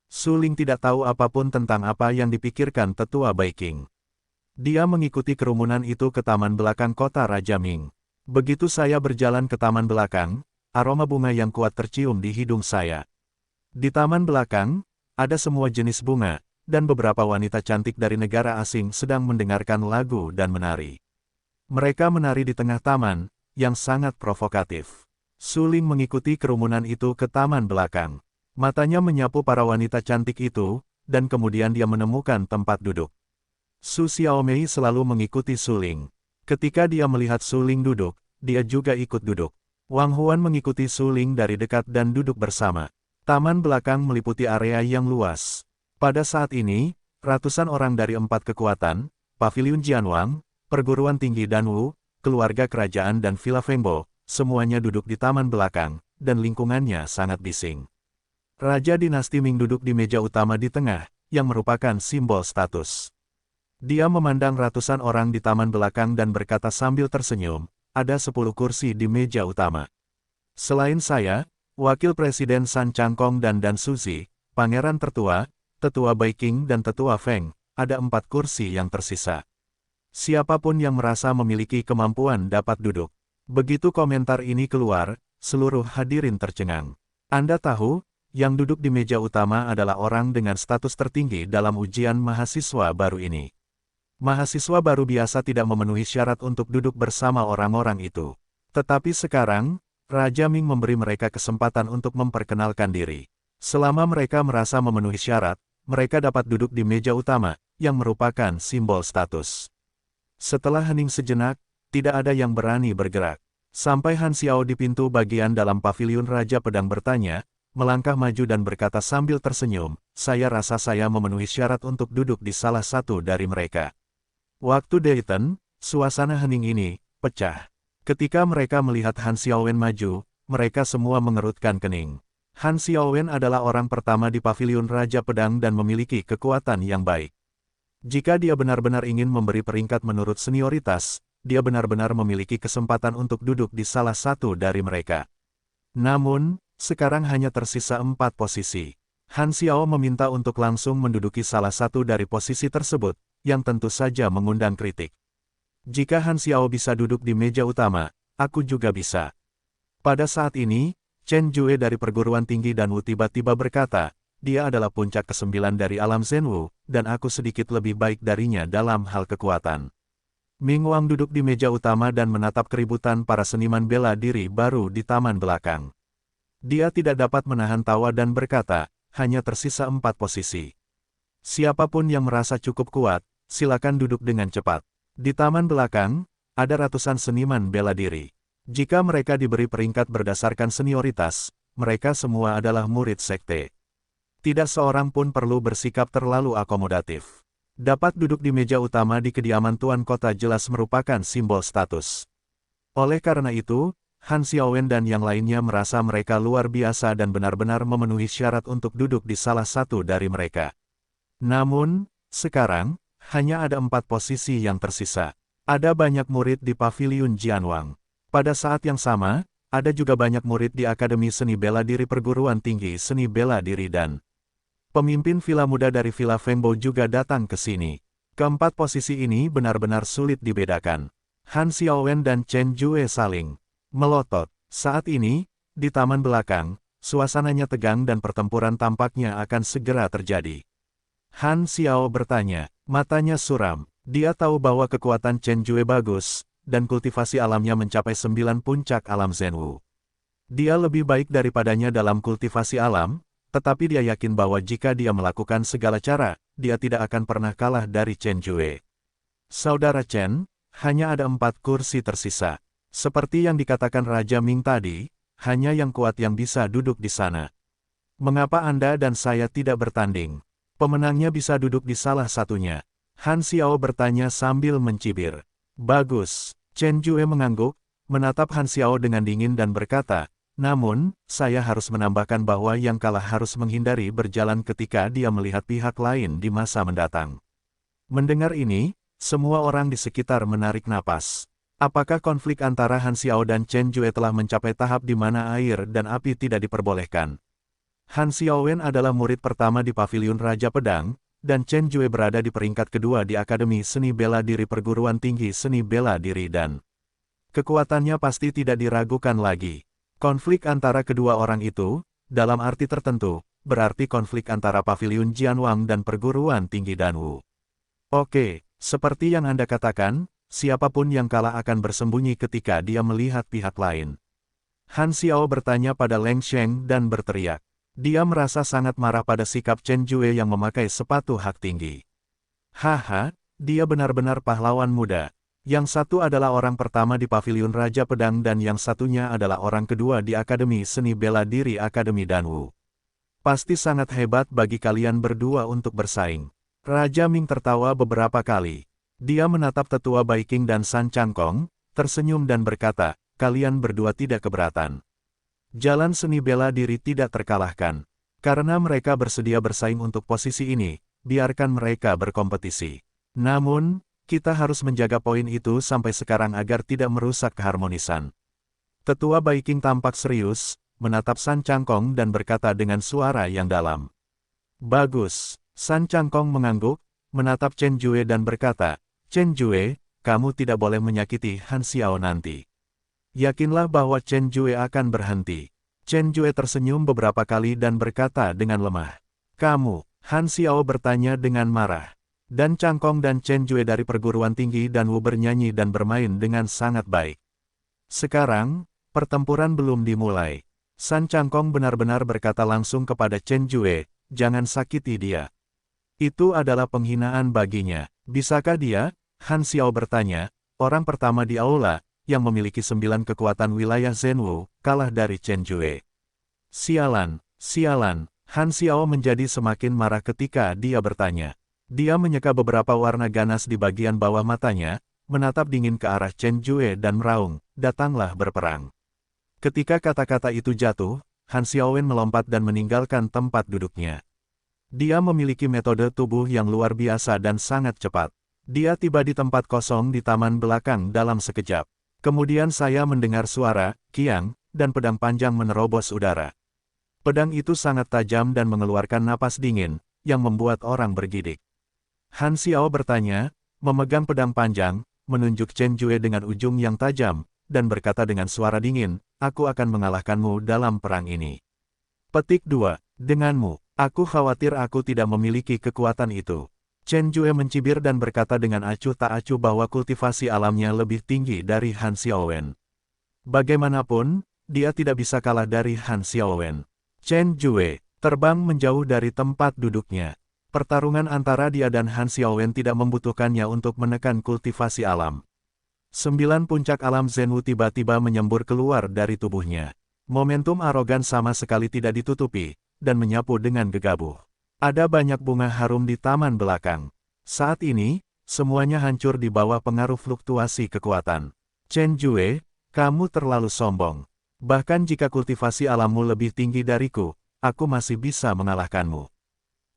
Su Ling tidak tahu apapun tentang apa yang dipikirkan Tetua Baiking. Dia mengikuti kerumunan itu ke taman belakang kota Raja Ming. Begitu saya berjalan ke taman belakang, aroma bunga yang kuat tercium di hidung saya. Di taman belakang, ada semua jenis bunga, dan beberapa wanita cantik dari negara asing sedang mendengarkan lagu dan menari. Mereka menari di tengah taman, yang sangat provokatif. Su Ling mengikuti kerumunan itu ke taman belakang. Matanya menyapu para wanita cantik itu, dan kemudian dia menemukan tempat duduk. Su Xiaomei selalu mengikuti Su Ling. Ketika dia melihat Su Ling duduk, dia juga ikut duduk. Wang Huan mengikuti Su Ling dari dekat dan duduk bersama. Taman belakang meliputi area yang luas. Pada saat ini, ratusan orang dari 4 kekuatan, Paviliun Jianwang, Perguruan Tinggi Danwu, keluarga kerajaan dan Villa Fengbo, semuanya duduk di taman belakang, dan lingkungannya sangat bising. Raja dinasti Ming duduk di meja utama di tengah, yang merupakan simbol status. Dia memandang ratusan orang di taman belakang dan berkata sambil tersenyum, ada 10 kursi di meja utama. Selain saya, Wakil Presiden San Changkong dan Dan Suzi, Pangeran Tertua, Tetua Bai Qing dan Tetua Feng, ada 4 kursi yang tersisa. Siapapun yang merasa memiliki kemampuan dapat duduk. Begitu komentar ini keluar, seluruh hadirin tercengang. Anda tahu, yang duduk di meja utama adalah orang dengan status tertinggi dalam ujian mahasiswa baru ini. Mahasiswa baru biasa tidak memenuhi syarat untuk duduk bersama orang-orang itu. Tetapi sekarang, Raja Ming memberi mereka kesempatan untuk memperkenalkan diri. Selama mereka merasa memenuhi syarat, mereka dapat duduk di meja utama, yang merupakan simbol status. Setelah hening sejenak, tidak ada yang berani bergerak. Sampai Han Xiao di pintu bagian dalam paviliun Raja Pedang bertanya, melangkah maju dan berkata sambil tersenyum, saya rasa saya memenuhi syarat untuk duduk di salah satu dari mereka. Waktu Dayton, suasana hening ini pecah. Ketika mereka melihat Han Xiaowen maju, mereka semua mengerutkan kening. Han Xiaowen adalah orang pertama di paviliun Raja Pedang dan memiliki kekuatan yang baik. Jika dia benar-benar ingin memberi peringkat menurut senioritas, dia benar-benar memiliki kesempatan untuk duduk di salah satu dari mereka. Namun, sekarang hanya tersisa 4 posisi. Han Xiao meminta untuk langsung menduduki salah satu dari posisi tersebut, yang tentu saja mengundang kritik. Jika Han Xiao bisa duduk di meja utama, aku juga bisa. Pada saat ini, Chen Jue dari perguruan tinggi Danwu tiba-tiba berkata, dia adalah puncak ke-9 dari alam Zhenwu, dan aku sedikit lebih baik darinya dalam hal kekuatan. Ming Wang duduk di meja utama dan menatap keributan para seniman bela diri baru di taman belakang. Dia tidak dapat menahan tawa dan berkata, hanya tersisa 4 posisi. Siapapun yang merasa cukup kuat, silakan duduk dengan cepat. Di taman belakang, ada ratusan seniman bela diri. Jika mereka diberi peringkat berdasarkan senioritas, mereka semua adalah murid sekte. Tidak seorang pun perlu bersikap terlalu akomodatif. Dapat duduk di meja utama di kediaman Tuan Kota jelas merupakan simbol status. Oleh karena itu, Han Xiaowen dan yang lainnya merasa mereka luar biasa dan benar-benar memenuhi syarat untuk duduk di salah satu dari mereka. Namun, sekarang, hanya ada 4 posisi yang tersisa. Ada banyak murid di paviliun Jianwang. Pada saat yang sama, ada juga banyak murid di Akademi Seni Bela Diri Perguruan Tinggi Seni Bela Diri dan pemimpin villa muda dari Villa Fengbo juga datang ke sini. Keempat posisi ini benar-benar sulit dibedakan. Han Xiaowen dan Chen Jue saling melotot. Saat ini, di taman belakang, suasananya tegang dan pertempuran tampaknya akan segera terjadi. Han Xiao bertanya, matanya suram. Dia tahu bahwa kekuatan Chen Jue bagus, dan kultivasi alamnya mencapai 9 puncak alam Zhenwu. Dia lebih baik daripadanya dalam kultivasi alam, tetapi dia yakin bahwa jika dia melakukan segala cara, dia tidak akan pernah kalah dari Chen Jue. Saudara Chen, hanya ada 4 kursi tersisa. Seperti yang dikatakan Raja Ming tadi, hanya yang kuat yang bisa duduk di sana. Mengapa Anda dan saya tidak bertanding? Pemenangnya bisa duduk di salah satunya. Han Xiao bertanya sambil mencibir. Bagus. Chen Jue mengangguk, menatap Han Xiao dengan dingin dan berkata, namun, saya harus menambahkan bahwa yang kalah harus menghindari berjalan ketika dia melihat pihak lain di masa mendatang. Mendengar ini, semua orang di sekitar menarik napas. Apakah konflik antara Han Xiao dan Chen Jue telah mencapai tahap di mana air dan api tidak diperbolehkan? Han Xiaowen adalah murid pertama di paviliun Raja Pedang, dan Chen Jue berada di peringkat kedua di Akademi Seni Bela Diri Perguruan Tinggi Seni Bela Diri dan kekuatannya pasti tidak diragukan lagi. Konflik antara kedua orang itu, dalam arti tertentu, berarti konflik antara paviliun Jianwang dan perguruan tinggi Danwu. Oke, seperti yang Anda katakan, siapapun yang kalah akan bersembunyi ketika dia melihat pihak lain. Han Xiao bertanya pada Leng Sheng dan berteriak. Dia merasa sangat marah pada sikap Chen Jue yang memakai sepatu hak tinggi. Haha, dia benar-benar pahlawan muda. Yang satu adalah orang pertama di paviliun Raja Pedang dan yang satunya adalah orang kedua di Akademi Seni Bela Diri Akademi Danwu. Pasti sangat hebat bagi kalian berdua untuk bersaing. Raja Ming tertawa beberapa kali. Dia menatap tetua Bai Qing dan San Changkong, tersenyum dan berkata, kalian berdua tidak keberatan. Jalan seni bela diri tidak terkalahkan. Karena mereka bersedia bersaing untuk posisi ini, biarkan mereka berkompetisi. Namun, kita harus menjaga poin itu sampai sekarang agar tidak merusak keharmonisan. Tetua Baiking tampak serius, menatap San Cangkong dan berkata dengan suara yang dalam. Bagus. San Cangkong mengangguk, menatap Chen Jue dan berkata, Chen Jue, kamu tidak boleh menyakiti Han Xiao nanti. Yakinlah bahwa Chen Jue akan berhenti. Chen Jue tersenyum beberapa kali dan berkata dengan lemah. Kamu, Han Xiao bertanya dengan marah. Dan Cangkong dan Chen Jue dari perguruan tinggi dan Wu bernyanyi dan bermain dengan sangat baik. Sekarang, pertempuran belum dimulai. San Cangkong benar-benar berkata langsung kepada Chen Jue, jangan sakiti dia. Itu adalah penghinaan baginya. Bisakah dia? Han Xiao bertanya, orang pertama di aula, yang memiliki 9 kekuatan wilayah Zhenwu, kalah dari Chen Jue. Sialan, sialan, Han Xiao menjadi semakin marah ketika dia bertanya. Dia menyeka beberapa warna ganas di bagian bawah matanya, menatap dingin ke arah Chen Jue dan meraung, datanglah berperang. Ketika kata-kata itu jatuh, Han Xiaowen melompat dan meninggalkan tempat duduknya. Dia memiliki metode tubuh yang luar biasa dan sangat cepat. Dia tiba di tempat kosong di taman belakang dalam sekejap. Kemudian saya mendengar suara, kiang, dan pedang panjang menerobos udara. Pedang itu sangat tajam dan mengeluarkan napas dingin, yang membuat orang bergidik. Han Xiao bertanya, memegang pedang panjang, menunjuk Chen Jue dengan ujung yang tajam, dan berkata dengan suara dingin, aku akan mengalahkanmu dalam perang ini. Petik 2. Denganmu, aku khawatir aku tidak memiliki kekuatan itu. Chen Jue mencibir dan berkata dengan acuh tak acuh bahwa kultivasi alamnya lebih tinggi dari Han Xiaowen. Bagaimanapun, dia tidak bisa kalah dari Han Xiaowen. Chen Jue terbang menjauh dari tempat duduknya. Pertarungan antara dia dan Han Xiaowen tidak membutuhkannya untuk menekan kultivasi alam. 9 puncak alam Zhenwu tiba-tiba menyembur keluar dari tubuhnya. Momentum arogan sama sekali tidak ditutupi, dan menyapu dengan gegabah. Ada banyak bunga harum di taman belakang. Saat ini, semuanya hancur di bawah pengaruh fluktuasi kekuatan. Chen Jue, kamu terlalu sombong. Bahkan jika kultivasi alammu lebih tinggi dariku, aku masih bisa mengalahkanmu.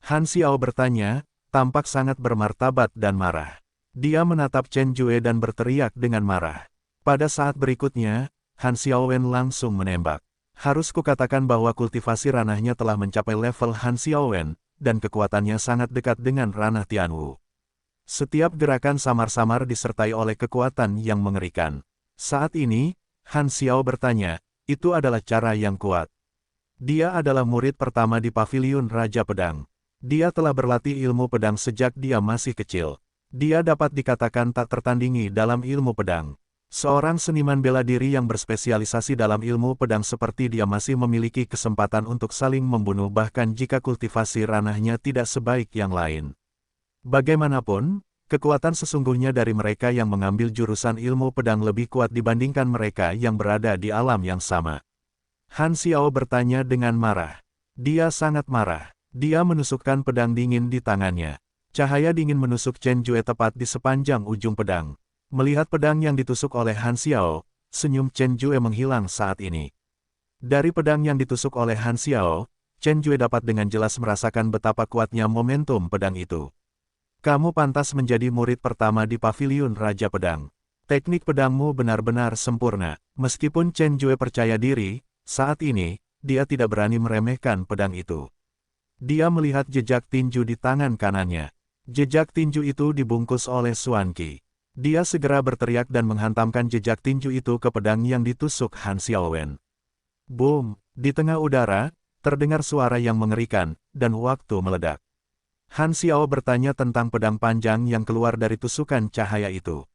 Han Xiao bertanya, tampak sangat bermartabat dan marah. Dia menatap Chen Jue dan berteriak dengan marah. Pada saat berikutnya, Han Xiaowen langsung menembak. Harus kukatakan bahwa kultivasi ranahnya telah mencapai level Han Xiaowen, dan kekuatannya sangat dekat dengan ranah Tianwu. Setiap gerakan samar-samar disertai oleh kekuatan yang mengerikan. Saat ini, Han Xiao bertanya, itu adalah cara yang kuat. Dia adalah murid pertama di Paviliun Raja Pedang. Dia telah berlatih ilmu pedang sejak dia masih kecil. Dia dapat dikatakan tak tertandingi dalam ilmu pedang. Seorang seniman bela diri yang berspesialisasi dalam ilmu pedang seperti dia masih memiliki kesempatan untuk saling membunuh bahkan jika kultivasi ranahnya tidak sebaik yang lain. Bagaimanapun, kekuatan sesungguhnya dari mereka yang mengambil jurusan ilmu pedang lebih kuat dibandingkan mereka yang berada di alam yang sama. Han Xiao bertanya dengan marah. Dia sangat marah. Dia menusukkan pedang dingin di tangannya. Cahaya dingin menusuk Chen Jue tepat di sepanjang ujung pedang. Melihat pedang yang ditusuk oleh Han Xiao, senyum Chen Jue menghilang saat ini. Dari pedang yang ditusuk oleh Han Xiao, Chen Jue dapat dengan jelas merasakan betapa kuatnya momentum pedang itu. Kamu pantas menjadi murid pertama di Paviliun Raja Pedang. Teknik pedangmu benar-benar sempurna. Meskipun Chen Jue percaya diri, saat ini, dia tidak berani meremehkan pedang itu. Dia melihat jejak tinju di tangan kanannya. Jejak tinju itu dibungkus oleh Xuan Qi. Dia segera berteriak dan menghantamkan jejak tinju itu ke pedang yang ditusuk Han Xiaowen. Boom! Di tengah udara, terdengar suara yang mengerikan, dan waktu meledak. Han Xiao bertanya tentang pedang panjang yang keluar dari tusukan cahaya itu.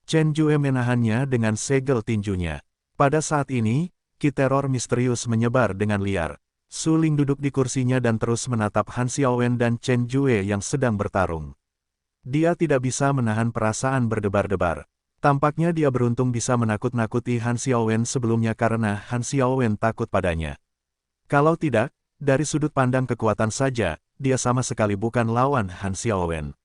Chen Jue menahannya dengan segel tinjunya. Pada saat ini, ki teror misterius menyebar dengan liar. Su Ling duduk di kursinya dan terus menatap Han Xiaowen dan Chen Jue yang sedang bertarung. Dia tidak bisa menahan perasaan berdebar-debar. Tampaknya dia beruntung bisa menakut-nakuti Han Xiaowen sebelumnya karena Han Xiaowen takut padanya. Kalau tidak, dari sudut pandang kekuatan saja, dia sama sekali bukan lawan Han Xiaowen.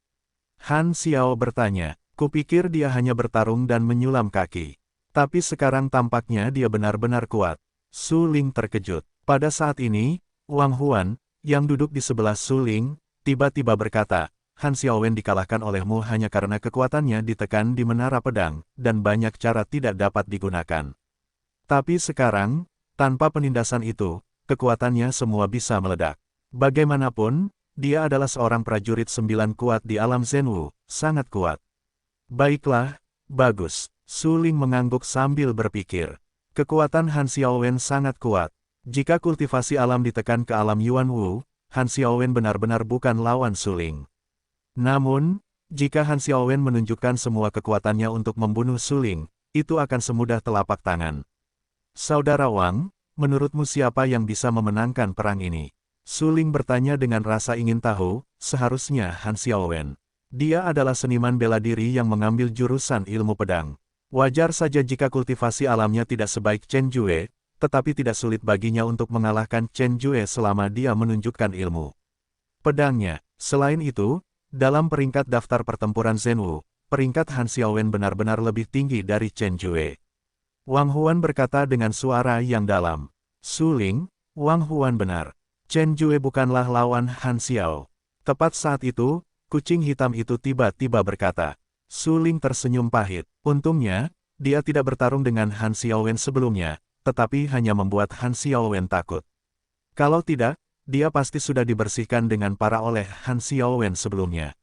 Han Xiao bertanya, Kupikir dia hanya bertarung dan menyulam kaki. Tapi sekarang tampaknya dia benar-benar kuat. Su Ling terkejut. Pada saat ini, Wang Huan, yang duduk di sebelah Su Ling, tiba-tiba berkata, Han Xiaowen dikalahkan olehmu hanya karena kekuatannya ditekan di menara pedang, dan banyak cara tidak dapat digunakan. Tapi sekarang, tanpa penindasan itu, kekuatannya semua bisa meledak. Bagaimanapun, dia adalah seorang prajurit 9 kuat di alam Zhenwu, sangat kuat. Baiklah, bagus. Su Ling mengangguk sambil berpikir. Kekuatan Han Xiaowen sangat kuat. Jika kultivasi alam ditekan ke alam Yuan Wu, Han Xiaowen benar-benar bukan lawan Su Ling. Namun, jika Han Xiaowen menunjukkan semua kekuatannya untuk membunuh Su Ling, itu akan semudah telapak tangan. Saudara Wang, menurutmu siapa yang bisa memenangkan perang ini? Su Ling bertanya dengan rasa ingin tahu, seharusnya Han Xiaowen. Dia adalah seniman bela diri yang mengambil jurusan ilmu pedang. Wajar saja jika kultivasi alamnya tidak sebaik Chen Jue, tetapi tidak sulit baginya untuk mengalahkan Chen Jue selama dia menunjukkan ilmu pedangnya. Selain itu, dalam peringkat daftar pertempuran Zhenwu, peringkat Han Xiaowen benar-benar lebih tinggi dari Chen Jue. Wang Huan berkata dengan suara yang dalam. Su Ling, Wang Huan benar. Chen Jue bukanlah lawan Han Xiao. Tepat saat itu, kucing hitam itu tiba-tiba berkata. Su Ling tersenyum pahit. Untungnya, dia tidak bertarung dengan Han Xiaowen sebelumnya, tetapi hanya membuat Han Xiaowen takut. Kalau tidak, dia pasti sudah dibersihkan dengan parah oleh Han Xiaowen sebelumnya.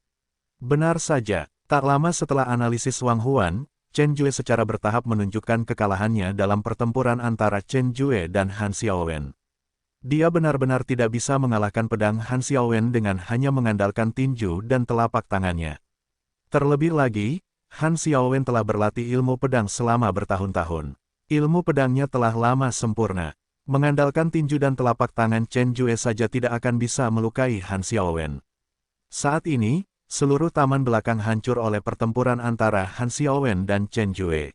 Benar saja, tak lama setelah analisis Wang Huan, Chen Jue secara bertahap menunjukkan kekalahannya dalam pertempuran antara Chen Jue dan Han Xiaowen. Dia benar-benar tidak bisa mengalahkan pedang Han Xiaowen dengan hanya mengandalkan tinju dan telapak tangannya. Terlebih lagi, Han Xiaowen telah berlatih ilmu pedang selama bertahun-tahun. Ilmu pedangnya telah lama sempurna. Mengandalkan tinju dan telapak tangan Chen Jue saja tidak akan bisa melukai Han Xiaowen. Saat ini, seluruh taman belakang hancur oleh pertempuran antara Han Xiaowen dan Chen Jue.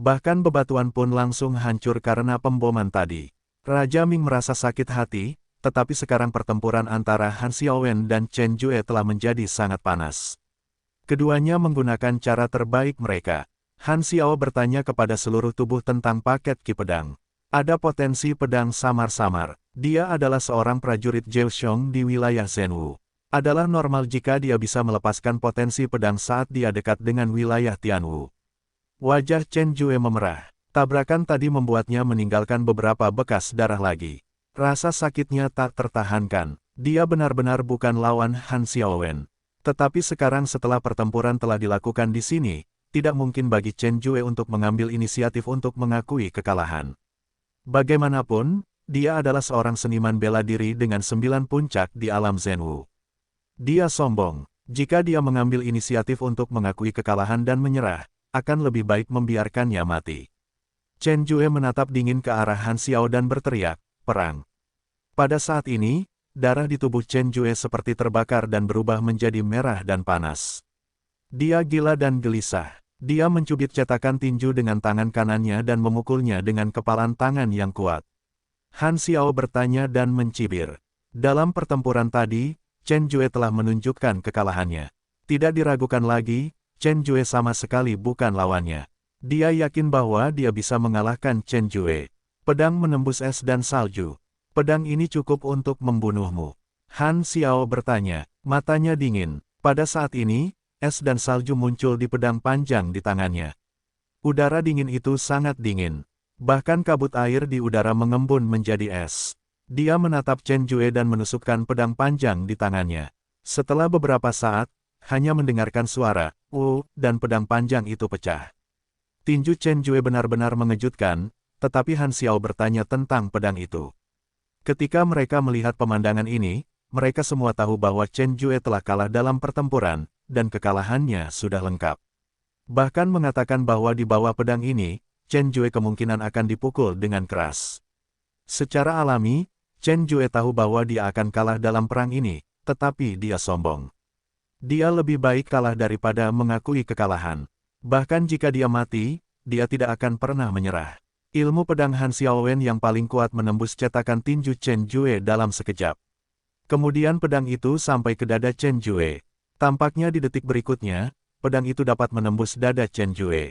Bahkan bebatuan pun langsung hancur karena pemboman tadi. Raja Ming merasa sakit hati, tetapi sekarang pertempuran antara Han Xiaowen dan Chen Jue telah menjadi sangat panas. Keduanya menggunakan cara terbaik mereka. Han Xiao bertanya kepada seluruh tubuh tentang paket ki pedang. Ada potensi pedang samar-samar. Dia adalah seorang prajurit Zheoxiong di wilayah Zhenwu. Adalah normal jika dia bisa melepaskan potensi pedang saat dia dekat dengan wilayah Tianwu. Wajah Chen Jue memerah. Tabrakan tadi membuatnya meninggalkan beberapa bekas darah lagi. Rasa sakitnya tak tertahankan. Dia benar-benar bukan lawan Han Xiaowen. Tetapi sekarang setelah pertempuran telah dilakukan di sini, tidak mungkin bagi Chen Jue untuk mengambil inisiatif untuk mengakui kekalahan. Bagaimanapun, dia adalah seorang seniman bela diri dengan 9 puncak di alam Zhenwu. Dia sombong. Jika dia mengambil inisiatif untuk mengakui kekalahan dan menyerah, akan lebih baik membiarkannya mati. Chen Jue menatap dingin ke arah Han Xiao dan berteriak, "Perang!" Pada saat ini, darah di tubuh Chen Jue seperti terbakar dan berubah menjadi merah dan panas. Dia gila dan gelisah. Dia mencubit cetakan tinju dengan tangan kanannya dan memukulnya dengan kepalan tangan yang kuat. Han Xiao bertanya dan mencibir. Dalam pertempuran tadi, Chen Jue telah menunjukkan kekalahannya. Tidak diragukan lagi, Chen Jue sama sekali bukan lawannya. Dia yakin bahwa dia bisa mengalahkan Chen Jue. Pedang menembus es dan salju. Pedang ini cukup untuk membunuhmu. Han Xiao bertanya, matanya dingin. Pada saat ini, es dan salju muncul di pedang panjang di tangannya. Udara dingin itu sangat dingin. Bahkan kabut air di udara mengembun menjadi es. Dia menatap Chen Jue dan menusukkan pedang panjang di tangannya. Setelah beberapa saat, hanya mendengarkan suara, dan pedang panjang itu pecah. Tinju Chen Jue benar-benar mengejutkan, tetapi Han Xiao bertanya tentang pedang itu. Ketika mereka melihat pemandangan ini, mereka semua tahu bahwa Chen Jue telah kalah dalam pertempuran, dan kekalahannya sudah lengkap. Bahkan mengatakan bahwa di bawah pedang ini, Chen Jue kemungkinan akan dipukul dengan keras. Secara alami, Chen Jue tahu bahwa dia akan kalah dalam perang ini, tetapi dia sombong. Dia lebih baik kalah daripada mengakui kekalahan. Bahkan jika dia mati, dia tidak akan pernah menyerah. Ilmu pedang Han Xiaowen yang paling kuat menembus cetakan tinju Chen Jue dalam sekejap. Kemudian pedang itu sampai ke dada Chen Jue. Tampaknya di detik berikutnya, pedang itu dapat menembus dada Chen Jue.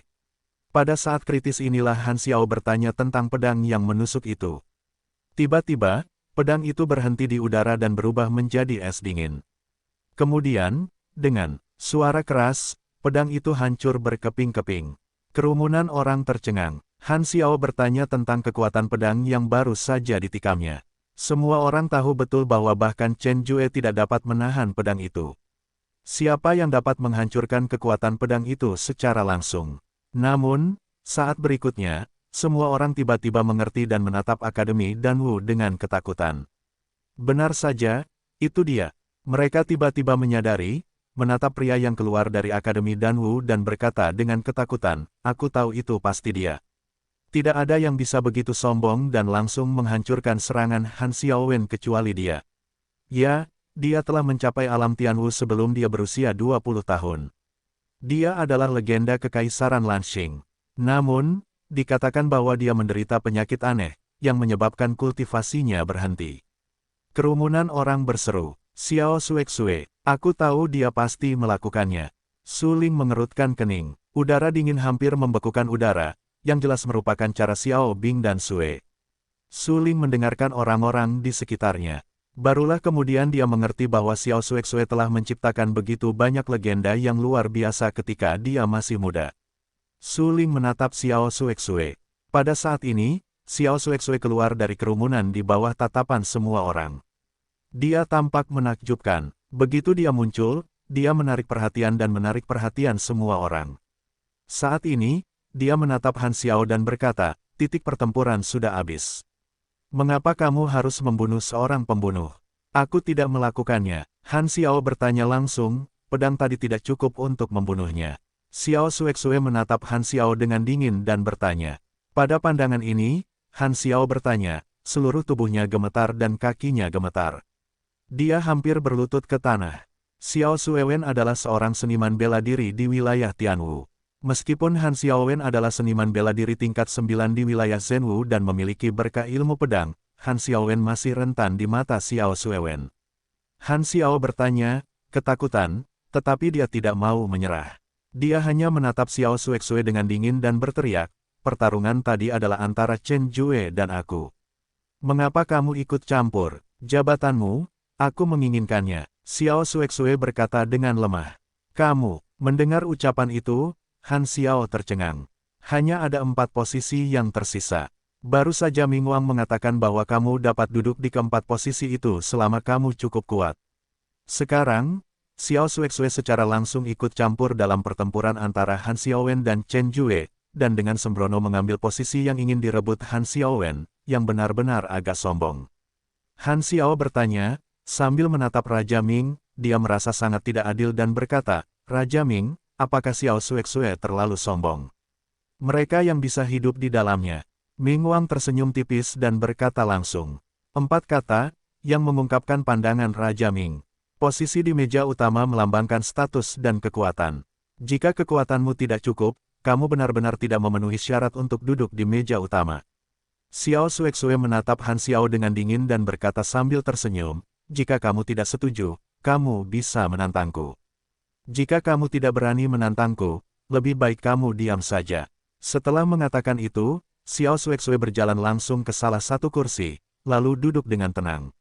Pada saat kritis inilah Han Xiao bertanya tentang pedang yang menusuk itu. Tiba-tiba, pedang itu berhenti di udara dan berubah menjadi es dingin. Kemudian, dengan suara keras, pedang itu hancur berkeping-keping. Kerumunan orang tercengang. Han Xiao bertanya tentang kekuatan pedang yang baru saja ditikamnya. Semua orang tahu betul bahwa bahkan Chen Jue tidak dapat menahan pedang itu. Siapa yang dapat menghancurkan kekuatan pedang itu secara langsung? Namun, saat berikutnya, semua orang tiba-tiba mengerti dan menatap Akademi Danwu dengan ketakutan. Benar saja, itu dia. Mereka tiba-tiba menyadari, menatap pria yang keluar dari Akademi Danwu dan berkata dengan ketakutan, "Aku tahu itu pasti dia." Tidak ada yang bisa begitu sombong dan langsung menghancurkan serangan Han Xiaowen kecuali dia. Ya, dia telah mencapai alam Tianwu sebelum dia berusia 20 tahun. Dia adalah legenda Kekaisaran Lanxing. Namun, dikatakan bahwa dia menderita penyakit aneh, yang menyebabkan kultivasinya berhenti. Kerumunan orang berseru, "Xiao Xuexue, aku tahu dia pasti melakukannya." Su Ling mengerutkan kening. Udara dingin hampir membekukan udara, yang jelas merupakan cara Xiao Bing dan Sue. Su Ling mendengarkan orang-orang di sekitarnya. Barulah kemudian dia mengerti bahwa Xiao Xuexue telah menciptakan begitu banyak legenda yang luar biasa ketika dia masih muda. Su Ling menatap Xiao Xuexue. Pada saat ini, Xiao Xuexue keluar dari kerumunan di bawah tatapan semua orang. Dia tampak menakjubkan. Begitu dia muncul, dia menarik perhatian dan menarik perhatian semua orang. Saat ini, dia menatap Han Xiao dan berkata, "Titik pertempuran sudah habis. Mengapa kamu harus membunuh seorang pembunuh?" "Aku tidak melakukannya." Han Xiao bertanya langsung, pedang tadi tidak cukup untuk membunuhnya. Xiao Xuexue menatap Han Xiao dengan dingin dan bertanya. Pada pandangan ini, Han Xiao bertanya, seluruh tubuhnya gemetar dan kakinya gemetar. Dia hampir berlutut ke tanah. Xiao Xuewen adalah seorang seniman bela diri di wilayah Tianwu. Meskipun Han Xiaowen adalah seniman bela diri tingkat 9 di wilayah Zhenwu dan memiliki berkah ilmu pedang, Han Xiaowen masih rentan di mata Xiao Xuewen. Han Xiao bertanya, ketakutan, tetapi dia tidak mau menyerah. Dia hanya menatap Xiao Xuexue dengan dingin dan berteriak, "Pertarungan tadi adalah antara Chen Jue dan aku. Mengapa kamu ikut campur jabatanmu? Aku menginginkannya." Xiao Xuexue berkata dengan lemah. "Kamu." Mendengar ucapan itu, Han Xiao tercengang. Hanya ada 4 posisi yang tersisa. Baru saja Ming Wang mengatakan bahwa kamu dapat duduk di keempat posisi itu selama kamu cukup kuat. Sekarang, Xiao Xuexue secara langsung ikut campur dalam pertempuran antara Han Xiaowen dan Chen Jue, dan dengan sembrono mengambil posisi yang ingin direbut Han Xiaowen, yang benar-benar agak sombong. Han Xiao bertanya, sambil menatap Raja Ming, dia merasa sangat tidak adil dan berkata, "Raja Ming, apakah Xiao Xuexue terlalu sombong? Mereka yang bisa hidup di dalamnya." Ming Wang tersenyum tipis dan berkata langsung. 4 kata, yang mengungkapkan pandangan Raja Ming. Posisi di meja utama melambangkan status dan kekuatan. Jika kekuatanmu tidak cukup, kamu benar-benar tidak memenuhi syarat untuk duduk di meja utama. Xiao Xuexue menatap Han Xiao dengan dingin dan berkata sambil tersenyum, "Jika kamu tidak setuju, kamu bisa menantangku. Jika kamu tidak berani menantangku, lebih baik kamu diam saja." Setelah mengatakan itu, Xiao Xuexue berjalan langsung ke salah satu kursi, lalu duduk dengan tenang.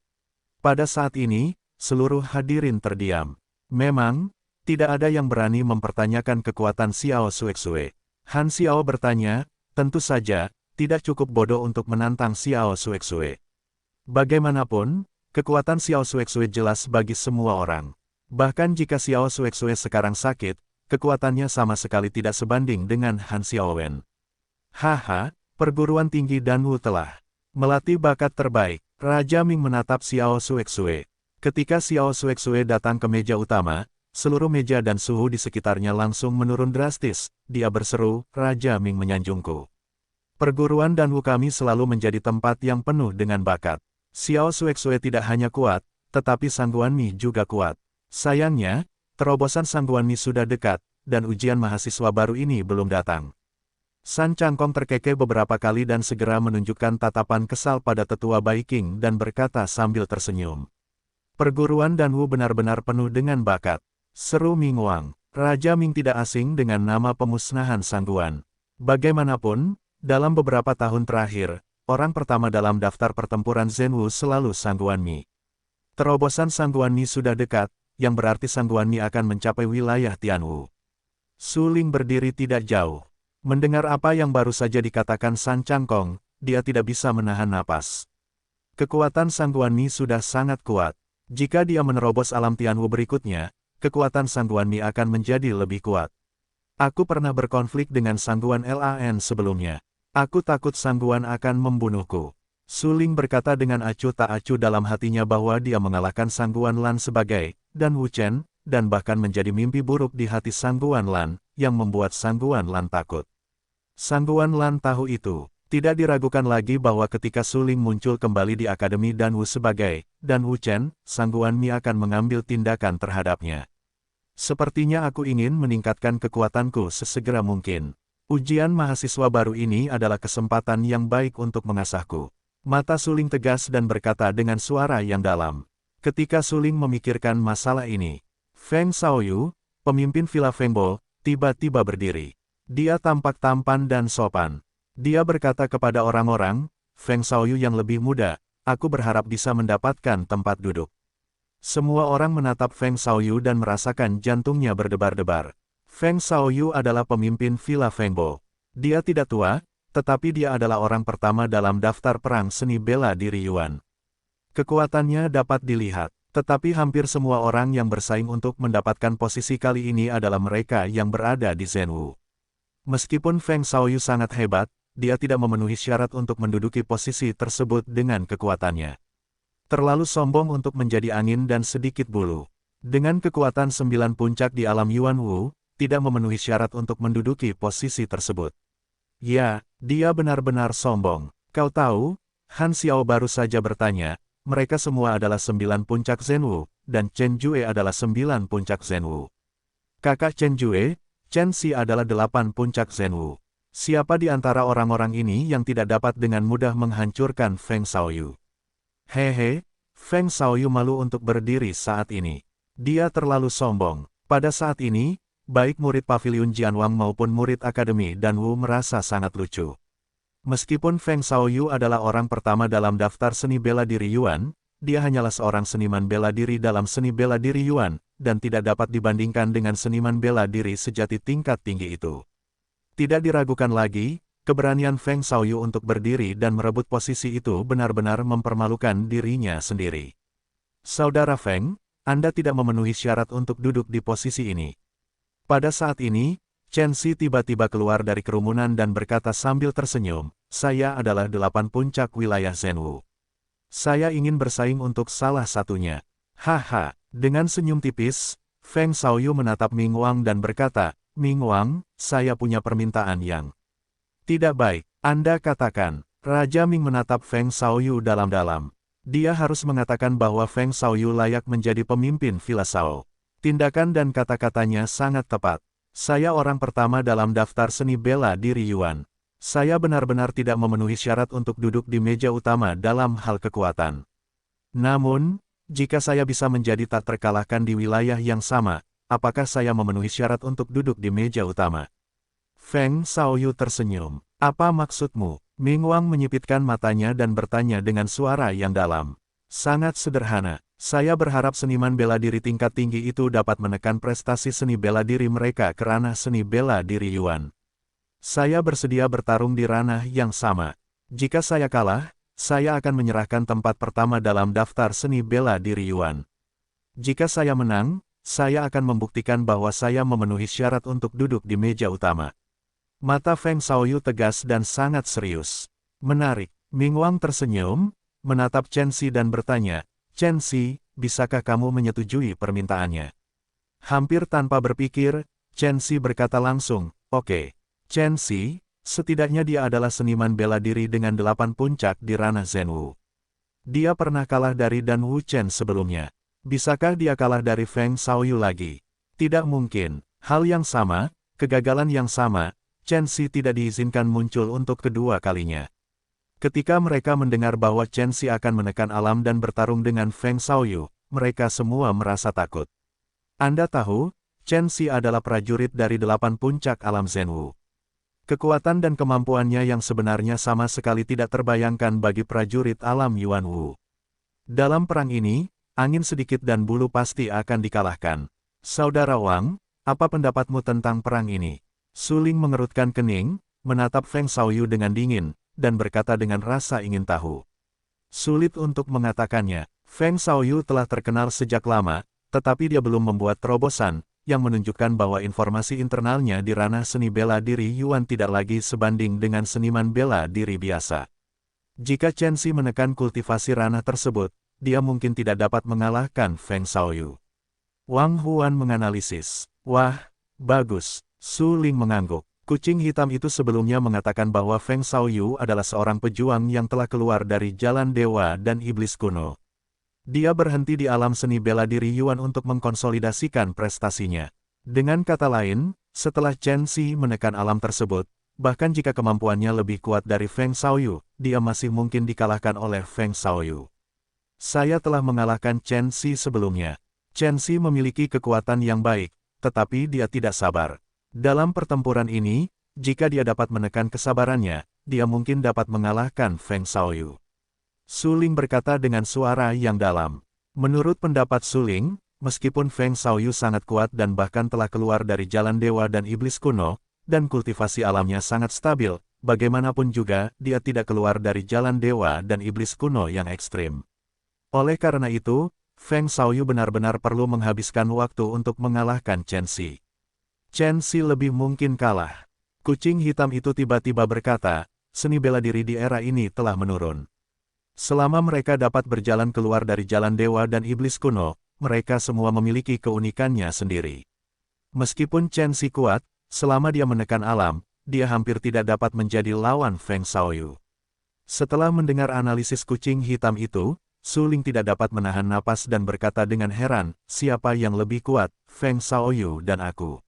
Pada saat ini, seluruh hadirin terdiam. Memang, tidak ada yang berani mempertanyakan kekuatan Xiao Xuexue. Han Xiao bertanya, tentu saja, tidak cukup bodoh untuk menantang Xiao Xuexue. Bagaimanapun, kekuatan Xiao Xuexue jelas bagi semua orang. Bahkan jika Xiao Xuexue sekarang sakit, kekuatannya sama sekali tidak sebanding dengan Han Xiaowen. Haha, perguruan tinggi Danwu telah melatih bakat terbaik. Raja Ming menatap Xiao Xuexue. Ketika Xiao Xuexue datang ke meja utama, seluruh meja dan suhu di sekitarnya langsung menurun drastis. Dia berseru, "Raja Ming menyanjungku. Perguruan Danwu kami selalu menjadi tempat yang penuh dengan bakat. Xiao Xuexue tidak hanya kuat, tetapi Sang Guanmi juga kuat. Sayangnya, terobosan Sang Guanmi sudah dekat, dan ujian mahasiswa baru ini belum datang." San Cangkong terkekeh beberapa kali dan segera menunjukkan tatapan kesal pada tetua Bai Qing dan berkata sambil tersenyum. "Perguruan Danwu benar-benar penuh dengan bakat," seru Ming Wang. Raja Ming tidak asing dengan nama pemusnahan Sangguan. Bagaimanapun, dalam beberapa tahun terakhir, orang pertama dalam daftar pertempuran Zhenwu selalu Sangguan Mi. Terobosan Sangguan Mi sudah dekat, yang berarti Sangguan Mi akan mencapai wilayah Tianwu. Su Ling berdiri tidak jauh. Mendengar apa yang baru saja dikatakan San Changkong, dia tidak bisa menahan napas. Kekuatan Sangguan Mi sudah sangat kuat. Jika dia menerobos alam Tianwu berikutnya, kekuatan Sangguan Mi akan menjadi lebih kuat. Aku pernah berkonflik dengan Sangguan Lan sebelumnya. Aku takut Sangguan akan membunuhku. Su Ling berkata dengan acuh tak acuh dalam hatinya bahwa dia mengalahkan Sangguan Lan sebagai, dan Wu Chen, dan bahkan menjadi mimpi buruk di hati Sangguan Lan, yang membuat Sangguan Lan takut. Sangguan Lan tahu itu. Tidak diragukan lagi bahwa ketika Su Ling muncul kembali di Akademi Danwu sebagai, dan Wu Chen, Sangguan Mi akan mengambil tindakan terhadapnya. Sepertinya aku ingin meningkatkan kekuatanku sesegera mungkin. Ujian mahasiswa baru ini adalah kesempatan yang baik untuk mengasahku. Mata Su Ling tegas dan berkata dengan suara yang dalam. Ketika Su Ling memikirkan masalah ini, Feng Xiaoyu, pemimpin Villa Fengbo, tiba-tiba berdiri. Dia tampak tampan dan sopan. Dia berkata kepada orang-orang, Feng Xiaoyu yang lebih muda, aku berharap bisa mendapatkan tempat duduk. Semua orang menatap Feng Xiaoyu dan merasakan jantungnya berdebar-debar. Feng Xiaoyu adalah pemimpin Villa Fengbo. Dia tidak tua, tetapi dia adalah orang pertama dalam daftar perang seni bela diri Yuan. Kekuatannya dapat dilihat, tetapi hampir semua orang yang bersaing untuk mendapatkan posisi kali ini adalah mereka yang berada di Zhenwu. Meskipun Feng Xiaoyu sangat hebat, dia tidak memenuhi syarat untuk menduduki posisi tersebut dengan kekuatannya. Terlalu sombong untuk menjadi angin dan sedikit bulu. Dengan kekuatan 9 puncak di alam Yuan Wu, tidak memenuhi syarat untuk menduduki posisi tersebut. Ya, dia benar-benar sombong. Kau tahu, Han Xiao baru saja bertanya, mereka semua adalah 9 puncak Zhenwu, dan Chen Jue adalah 9 puncak Zhenwu. Kakak Chen Jue, Chen Xi adalah 8 puncak Zhenwu. Siapa di antara orang-orang ini yang tidak dapat dengan mudah menghancurkan Feng Xiaoyu? Hehe, Feng Xiaoyu malu untuk berdiri saat ini. Dia terlalu sombong. Pada saat ini, baik murid Paviliun Jianwang maupun murid Akademi Danwu merasa sangat lucu. Meskipun Feng Xiaoyu adalah orang pertama dalam daftar seni bela diri Yuan, dia hanyalah seorang seniman bela diri dalam seni bela diri Yuan, dan tidak dapat dibandingkan dengan seniman bela diri sejati tingkat tinggi itu. Tidak diragukan lagi, keberanian Feng Xiaoyu untuk berdiri dan merebut posisi itu benar-benar mempermalukan dirinya sendiri. Saudara Feng, Anda tidak memenuhi syarat untuk duduk di posisi ini. Pada saat ini, Chen Xi tiba-tiba keluar dari kerumunan dan berkata sambil tersenyum, saya adalah 8 puncak wilayah Zhenwu. Saya ingin bersaing untuk salah satunya. Haha, dengan senyum tipis, Feng Xiaoyu menatap Ming Wang dan berkata, Ming Wang, saya punya permintaan yang tidak baik. Anda katakan. Raja Ming menatap Feng Xiaoyu dalam-dalam. Dia harus mengatakan bahwa Feng Xiaoyu layak menjadi pemimpin Villa Shao. Tindakan dan kata-katanya sangat tepat. Saya orang pertama dalam daftar seni bela diri Yuan. Saya benar-benar tidak memenuhi syarat untuk duduk di meja utama dalam hal kekuatan. Namun, jika saya bisa menjadi tak terkalahkan di wilayah yang sama, apakah saya memenuhi syarat untuk duduk di meja utama? Feng Xiaoyu tersenyum. Apa maksudmu? Ming Wang menyipitkan matanya dan bertanya dengan suara yang dalam. Sangat sederhana. Saya berharap seniman bela diri tingkat tinggi itu dapat menekan prestasi seni bela diri mereka ke ranah seni bela diri Yuan. Saya bersedia bertarung di ranah yang sama. Jika saya kalah, saya akan menyerahkan tempat pertama dalam daftar seni bela diri Yuan. Jika saya menang, saya akan membuktikan bahwa saya memenuhi syarat untuk duduk di meja utama. Mata Feng Xiaoyu tegas dan sangat serius. Menarik. Ming Wang tersenyum, menatap Chen Xi dan bertanya, Chen Xi, bisakah kamu menyetujui permintaannya? Hampir tanpa berpikir, Chen Xi berkata langsung, oke. Chen Xi, setidaknya dia adalah seniman bela diri dengan 8 puncak di ranah Zhenwu. Dia pernah kalah dari Dan Wu Chen sebelumnya. Bisakah dia kalah dari Feng Xiaoyu lagi? Tidak mungkin. Hal yang sama, kegagalan yang sama, Chen Xi tidak diizinkan muncul untuk kedua kalinya. Ketika mereka mendengar bahwa Chen Xi akan menekan alam dan bertarung dengan Feng Xiaoyu, mereka semua merasa takut. Anda tahu, Chen Xi adalah prajurit dari 8 puncak alam Zhenwu. Kekuatan dan kemampuannya yang sebenarnya sama sekali tidak terbayangkan bagi prajurit alam Yuanwu. Dalam perang ini, angin sedikit dan bulu pasti akan dikalahkan. Saudara Wang, apa pendapatmu tentang perang ini? Su Ling mengerutkan kening, menatap Feng Xiaoyu dengan dingin, dan berkata dengan rasa ingin tahu. Sulit untuk mengatakannya, Feng Xiaoyu telah terkenal sejak lama, tetapi dia belum membuat terobosan, yang menunjukkan bahwa informasi internalnya di ranah seni bela diri Yuan tidak lagi sebanding dengan seniman bela diri biasa. Jika Chen Xi menekan kultivasi ranah tersebut, dia mungkin tidak dapat mengalahkan Feng Xiaoyu. Wang Huan menganalisis. Wah, bagus. Su Ling mengangguk. Kucing hitam itu sebelumnya mengatakan bahwa Feng Xiaoyu adalah seorang pejuang yang telah keluar dari jalan dewa dan iblis kuno. Dia berhenti di alam seni bela diri Yuan untuk mengkonsolidasikan prestasinya. Dengan kata lain, setelah Chen Xi menekan alam tersebut, bahkan jika kemampuannya lebih kuat dari Feng Xiaoyu, dia masih mungkin dikalahkan oleh Feng Xiaoyu. Saya telah mengalahkan Chen Xi sebelumnya. Chen Xi memiliki kekuatan yang baik, tetapi dia tidak sabar. Dalam pertempuran ini, jika dia dapat menekan kesabarannya, dia mungkin dapat mengalahkan Feng Xiaoyu. Su Ling berkata dengan suara yang dalam. Menurut pendapat Su Ling, meskipun Feng Xiaoyu sangat kuat dan bahkan telah keluar dari jalan dewa dan iblis kuno, dan kultivasi alamnya sangat stabil, bagaimanapun juga dia tidak keluar dari jalan dewa dan iblis kuno yang ekstrim. Oleh karena itu, Feng Xiaoyu benar-benar perlu menghabiskan waktu untuk mengalahkan Chen Xi. Chen Xi lebih mungkin kalah. Kucing hitam itu tiba-tiba berkata, seni bela diri di era ini telah menurun. Selama mereka dapat berjalan keluar dari jalan dewa dan iblis kuno, mereka semua memiliki keunikannya sendiri. Meskipun Chen Xi kuat, selama dia menekan alam, dia hampir tidak dapat menjadi lawan Feng Xiaoyu. Setelah mendengar analisis kucing hitam itu, Su Ling tidak dapat menahan napas dan berkata dengan heran, siapa yang lebih kuat, Feng Xiaoyu dan aku?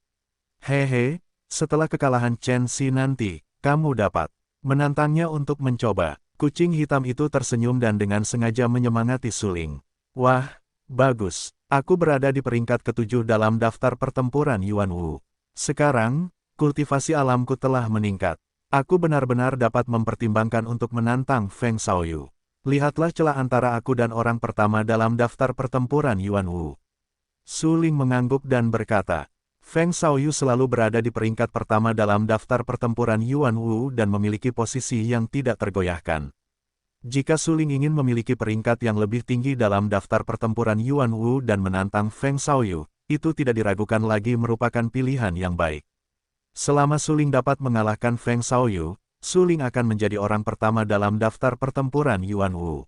Hehe, setelah kekalahan Chen Xi nanti, kamu dapat menantangnya untuk mencoba. Kucing hitam itu tersenyum dan dengan sengaja menyemangati Su Ling. Wah, bagus. Aku berada di peringkat ke-7 dalam daftar pertempuran Yuanwu. Sekarang, kultivasi alamku telah meningkat. Aku benar-benar dapat mempertimbangkan untuk menantang Feng Xiaoyu. Lihatlah celah antara aku dan orang pertama dalam daftar pertempuran Yuanwu. Su Ling mengangguk dan berkata, Feng Xiaoyu selalu berada di peringkat pertama dalam daftar pertempuran Yuanwu dan memiliki posisi yang tidak tergoyahkan. Jika Su Ling ingin memiliki peringkat yang lebih tinggi dalam daftar pertempuran Yuanwu dan menantang Feng Xiaoyu, itu tidak diragukan lagi merupakan pilihan yang baik. Selama Su Ling dapat mengalahkan Feng Xiaoyu, Su Ling akan menjadi orang pertama dalam daftar pertempuran Yuanwu.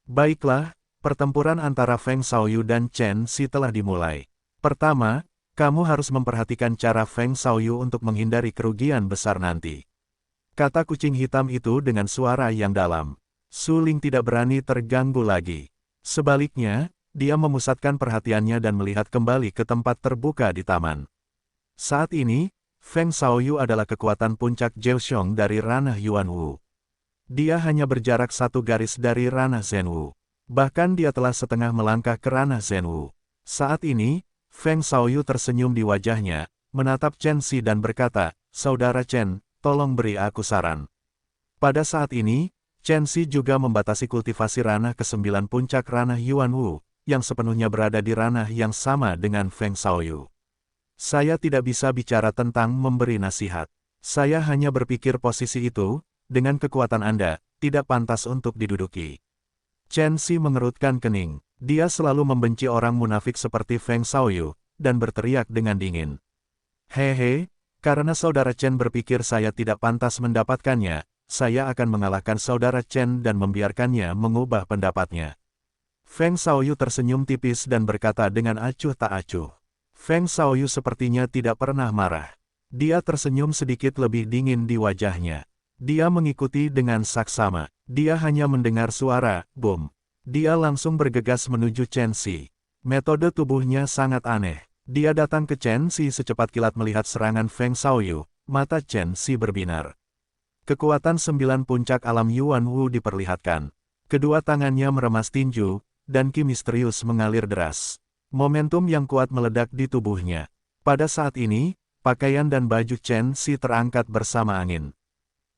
Baiklah, pertempuran antara Feng Xiaoyu dan Chen Xi telah dimulai. Pertama, kamu harus memperhatikan cara Feng Xiaoyu untuk menghindari kerugian besar nanti. Kata kucing hitam itu dengan suara yang dalam. Su Ling tidak berani terganggu lagi. Sebaliknya, dia memusatkan perhatiannya dan melihat kembali ke tempat terbuka di taman. Saat ini, Feng Xiaoyu adalah kekuatan puncak Zheoxiong dari ranah Yuanwu. Dia hanya berjarak satu garis dari ranah Zhenwu. Bahkan dia telah setengah melangkah ke ranah Zhenwu. Saat ini, Feng Xiaoyu tersenyum di wajahnya, menatap Chen Xi dan berkata, Saudara Chen, tolong beri aku saran. Pada saat ini, Chen Xi juga membatasi kultivasi ranah ke-9 puncak ranah Yuanwu, yang sepenuhnya berada di ranah yang sama dengan Feng Xiaoyu. Saya tidak bisa bicara tentang memberi nasihat. Saya hanya berpikir posisi itu, dengan kekuatan Anda, tidak pantas untuk diduduki. Chen Xi mengerutkan kening. Dia selalu membenci orang munafik seperti Feng Xiaoyu, dan berteriak dengan dingin. Hehe, karena saudara Chen berpikir saya tidak pantas mendapatkannya, saya akan mengalahkan saudara Chen dan membiarkannya mengubah pendapatnya. Feng Xiaoyu tersenyum tipis dan berkata dengan acuh tak acuh. Feng Xiaoyu sepertinya tidak pernah marah. Dia tersenyum sedikit lebih dingin di wajahnya. Dia mengikuti dengan saksama. Dia hanya mendengar suara, boom. Dia langsung bergegas menuju Chen Xi. Metode tubuhnya sangat aneh. Dia datang ke Chen Xi secepat kilat melihat serangan Feng Xiaoyu, mata Chen Xi berbinar. Kekuatan 9 puncak alam Yuanwu diperlihatkan. Kedua tangannya meremas tinju, dan ki misterius mengalir deras. Momentum yang kuat meledak di tubuhnya. Pada saat ini, pakaian dan baju Chen Xi terangkat bersama angin.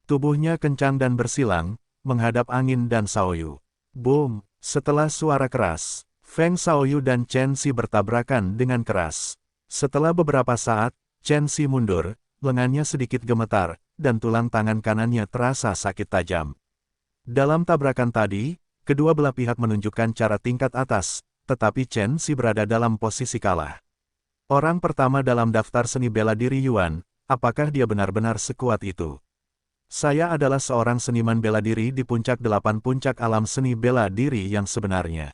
Tubuhnya kencang dan bersilang, menghadap angin dan Xiaoyu. Boom! Setelah suara keras, Feng Xiaoyu dan Chen Xi bertabrakan dengan keras. Setelah beberapa saat, Chen Xi mundur, lengannya sedikit gemetar, dan tulang tangan kanannya terasa sakit tajam. Dalam tabrakan tadi, kedua belah pihak menunjukkan cara tingkat atas, tetapi Chen Xi berada dalam posisi kalah. Orang pertama dalam daftar seni bela diri Yuan, apakah dia benar-benar sekuat itu? Saya adalah seorang seniman bela diri di puncak 8 puncak alam seni bela diri yang sebenarnya.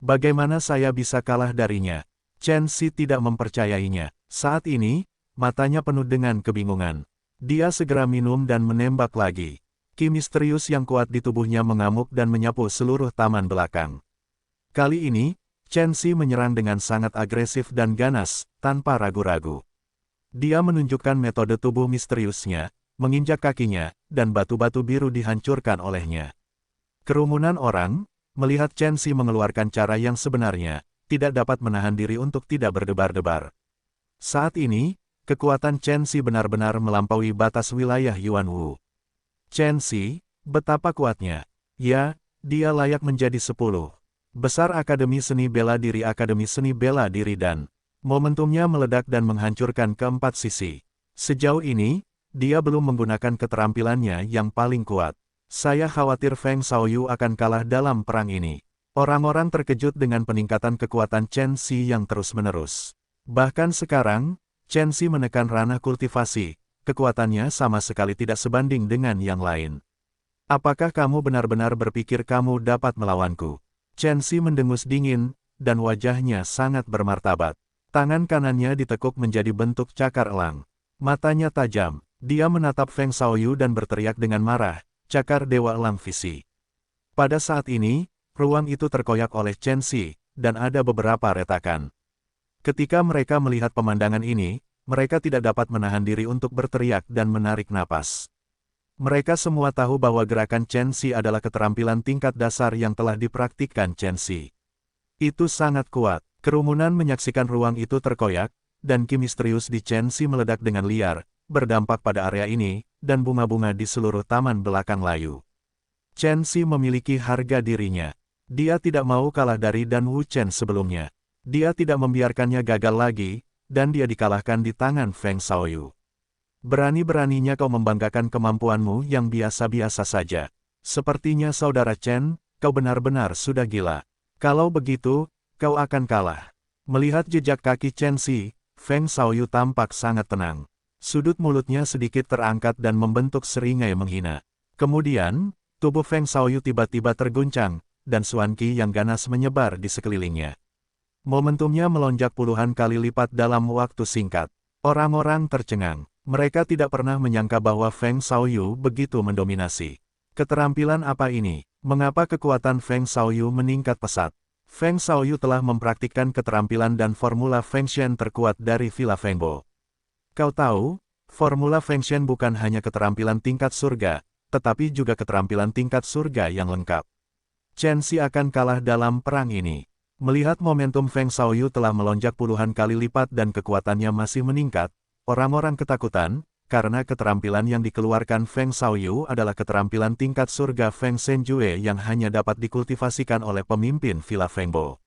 Bagaimana saya bisa kalah darinya? Chen Xi tidak mempercayainya. Saat ini, matanya penuh dengan kebingungan. Dia segera minum dan menembak lagi. Ki misterius yang kuat di tubuhnya mengamuk dan menyapu seluruh taman belakang. Kali ini, Chen Xi menyerang dengan sangat agresif dan ganas, tanpa ragu-ragu. Dia menunjukkan metode tubuh misteriusnya, menginjak kakinya, dan batu-batu biru dihancurkan olehnya. Kerumunan orang, melihat Chen Xi mengeluarkan cara yang sebenarnya, tidak dapat menahan diri untuk tidak berdebar-debar. Saat ini, kekuatan Chen Xi benar-benar melampaui batas wilayah Yuan Wu. Chen Xi, betapa kuatnya. Ya, dia layak menjadi 10 besar Akademi Seni Bela Diri dan momentumnya meledak dan menghancurkan keempat sisi. Sejauh ini, dia belum menggunakan keterampilannya yang paling kuat. Saya khawatir Feng Xiaoyu akan kalah dalam perang ini. Orang-orang terkejut dengan peningkatan kekuatan Chen Xi yang terus-menerus. Bahkan sekarang, Chen Xi menekan ranah kultivasi, kekuatannya sama sekali tidak sebanding dengan yang lain. Apakah kamu benar-benar berpikir kamu dapat melawanku? Chen Xi mendengus dingin, dan wajahnya sangat bermartabat. Tangan kanannya ditekuk menjadi bentuk cakar elang. Matanya tajam. Dia menatap Feng Xiaoyu dan berteriak dengan marah, cakar dewa elang visi. Pada saat ini, ruang itu terkoyak oleh Chen Xi, dan ada beberapa retakan. Ketika mereka melihat pemandangan ini, mereka tidak dapat menahan diri untuk berteriak dan menarik napas. Mereka semua tahu bahwa gerakan Chen Xi adalah keterampilan tingkat dasar yang telah dipraktikkan Chen Xi. Itu sangat kuat. Kerumunan menyaksikan ruang itu terkoyak, dan ki misterius di Chen Xi meledak dengan liar, berdampak pada area ini, dan bunga-bunga di seluruh taman belakang layu. Chen Xi memiliki harga dirinya. Dia tidak mau kalah dari Dan Wu Chen sebelumnya. Dia tidak membiarkannya gagal lagi, dan dia dikalahkan di tangan Feng Xiaoyu. Berani-beraninya kau membanggakan kemampuanmu yang biasa-biasa saja. Sepertinya saudara Chen, kau benar-benar sudah gila. Kalau begitu, kau akan kalah. Melihat jejak kaki Chen Xi, Feng Xiaoyu tampak sangat tenang. Sudut mulutnya sedikit terangkat dan membentuk seringai menghina. Kemudian, tubuh Feng Xiaoyu tiba-tiba terguncang, dan Xuan Qi yang ganas menyebar di sekelilingnya. Momentumnya melonjak puluhan kali lipat dalam waktu singkat. Orang-orang tercengang. Mereka tidak pernah menyangka bahwa Feng Xiaoyu begitu mendominasi. Keterampilan apa ini? Mengapa kekuatan Feng Xiaoyu meningkat pesat? Feng Xiaoyu telah mempraktikkan keterampilan dan formula Feng Shen terkuat dari Villa Fengbo. Kau tahu, formula Feng Shen bukan hanya keterampilan tingkat surga, tetapi juga keterampilan tingkat surga yang lengkap. Chen Xi akan kalah dalam perang ini. Melihat momentum Feng Xiaoyu telah melonjak puluhan kali lipat dan kekuatannya masih meningkat, orang-orang ketakutan, karena keterampilan yang dikeluarkan Feng Xiaoyu adalah keterampilan tingkat surga Feng Shenjue yang hanya dapat dikultivasikan oleh pemimpin Villa Fengbo.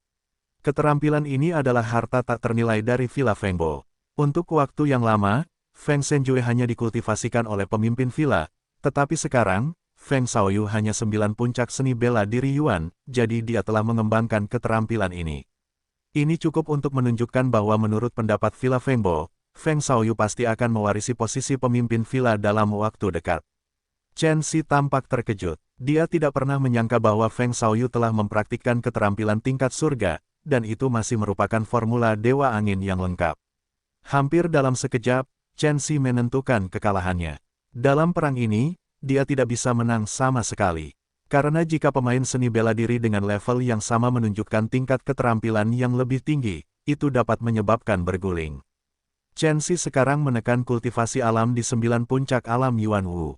Keterampilan ini adalah harta tak ternilai dari Villa Fengbo. Untuk waktu yang lama, Feng Shenjue hanya dikultivasikan oleh pemimpin villa, tetapi sekarang, Feng Xiaoyu hanya 9 puncak seni bela diri Yuan, jadi dia telah mengembangkan keterampilan ini. Ini cukup untuk menunjukkan bahwa menurut pendapat Villa Fengbo, Feng Xiaoyu pasti akan mewarisi posisi pemimpin villa dalam waktu dekat. Chen Xi tampak terkejut. Dia tidak pernah menyangka bahwa Feng Xiaoyu telah mempraktikkan keterampilan tingkat surga, dan itu masih merupakan formula Dewa Angin yang lengkap. Hampir dalam sekejap, Chen Xi menentukan kekalahannya. Dalam perang ini, dia tidak bisa menang sama sekali. Karena jika pemain seni bela diri dengan level yang sama menunjukkan tingkat keterampilan yang lebih tinggi, itu dapat menyebabkan berguling. Chen Xi sekarang menekan kultivasi alam di 9 puncak alam Yuan Wu.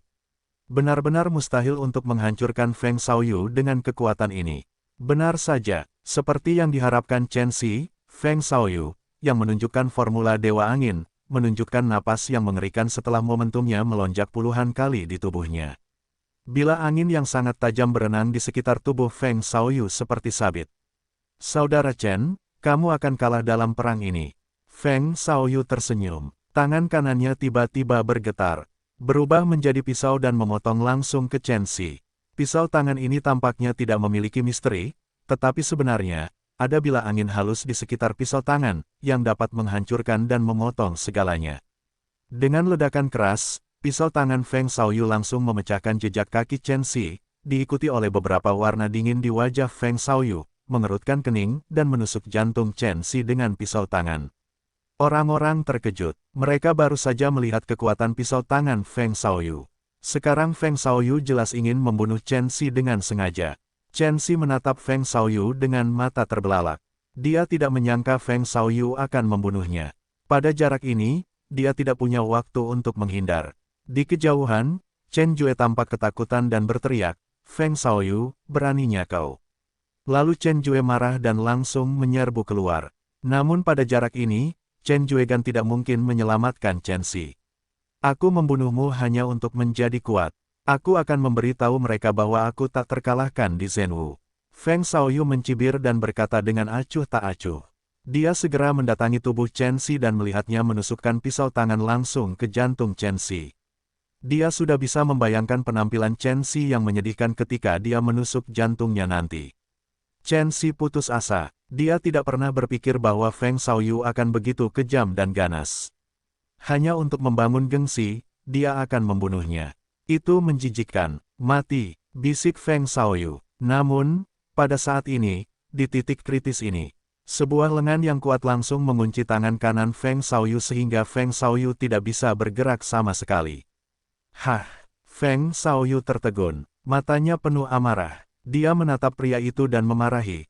Benar-benar mustahil untuk menghancurkan Feng Xiaoyu dengan kekuatan ini. Benar saja, seperti yang diharapkan Chen Xi, Feng Xiaoyu yang menunjukkan formula Dewa Angin, menunjukkan napas yang mengerikan setelah momentumnya melonjak puluhan kali di tubuhnya. Bila angin yang sangat tajam berenang di sekitar tubuh Feng Xiaoyu seperti sabit. Saudara Chen, kamu akan kalah dalam perang ini. Feng Xiaoyu tersenyum. Tangan kanannya tiba-tiba bergetar, berubah menjadi pisau dan memotong langsung ke Chen Xi. Pisau tangan ini tampaknya tidak memiliki misteri, tetapi sebenarnya, ada bilah angin halus di sekitar pisau tangan, yang dapat menghancurkan dan memotong segalanya. Dengan ledakan keras, pisau tangan Feng Xiaoyu langsung memecahkan jejak kaki Chen Xi, diikuti oleh beberapa warna dingin di wajah Feng Xiaoyu, mengerutkan kening dan menusuk jantung Chen Xi dengan pisau tangan. Orang-orang terkejut, mereka baru saja melihat kekuatan pisau tangan Feng Xiaoyu. Sekarang Feng Xiaoyu jelas ingin membunuh Chen Xi dengan sengaja. Chen Xi menatap Feng Xiaoyu dengan mata terbelalak. Dia tidak menyangka Feng Xiaoyu akan membunuhnya. Pada jarak ini, dia tidak punya waktu untuk menghindar. Di kejauhan, Chen Jue tampak ketakutan dan berteriak, "Feng Xiaoyu, beraninya kau!" Lalu Chen Jue marah dan langsung menyerbu keluar. Namun pada jarak ini, Chen Juegan tidak mungkin menyelamatkan Chen Xi. "Aku membunuhmu hanya untuk menjadi kuat. Aku akan memberitahu mereka bahwa aku tak terkalahkan di Zhenwu." Feng Xiaoyu mencibir dan berkata dengan acuh tak acuh. Dia segera mendatangi tubuh Chen Xi dan melihatnya menusukkan pisau tangan langsung ke jantung Chen Xi. Dia sudah bisa membayangkan penampilan Chen Xi yang menyedihkan ketika dia menusuk jantungnya nanti. Chen Xi putus asa. Dia tidak pernah berpikir bahwa Feng Xiaoyu akan begitu kejam dan ganas. Hanya untuk membangun gengsi, dia akan membunuhnya. Itu menjijikkan. "Mati," bisik Feng Xiaoyu. Namun, pada saat ini, di titik kritis ini, sebuah lengan yang kuat langsung mengunci tangan kanan Feng Xiaoyu sehingga Feng Xiaoyu tidak bisa bergerak sama sekali. "Hah!" Feng Xiaoyu tertegun. Matanya penuh amarah. Dia menatap pria itu dan memarahi,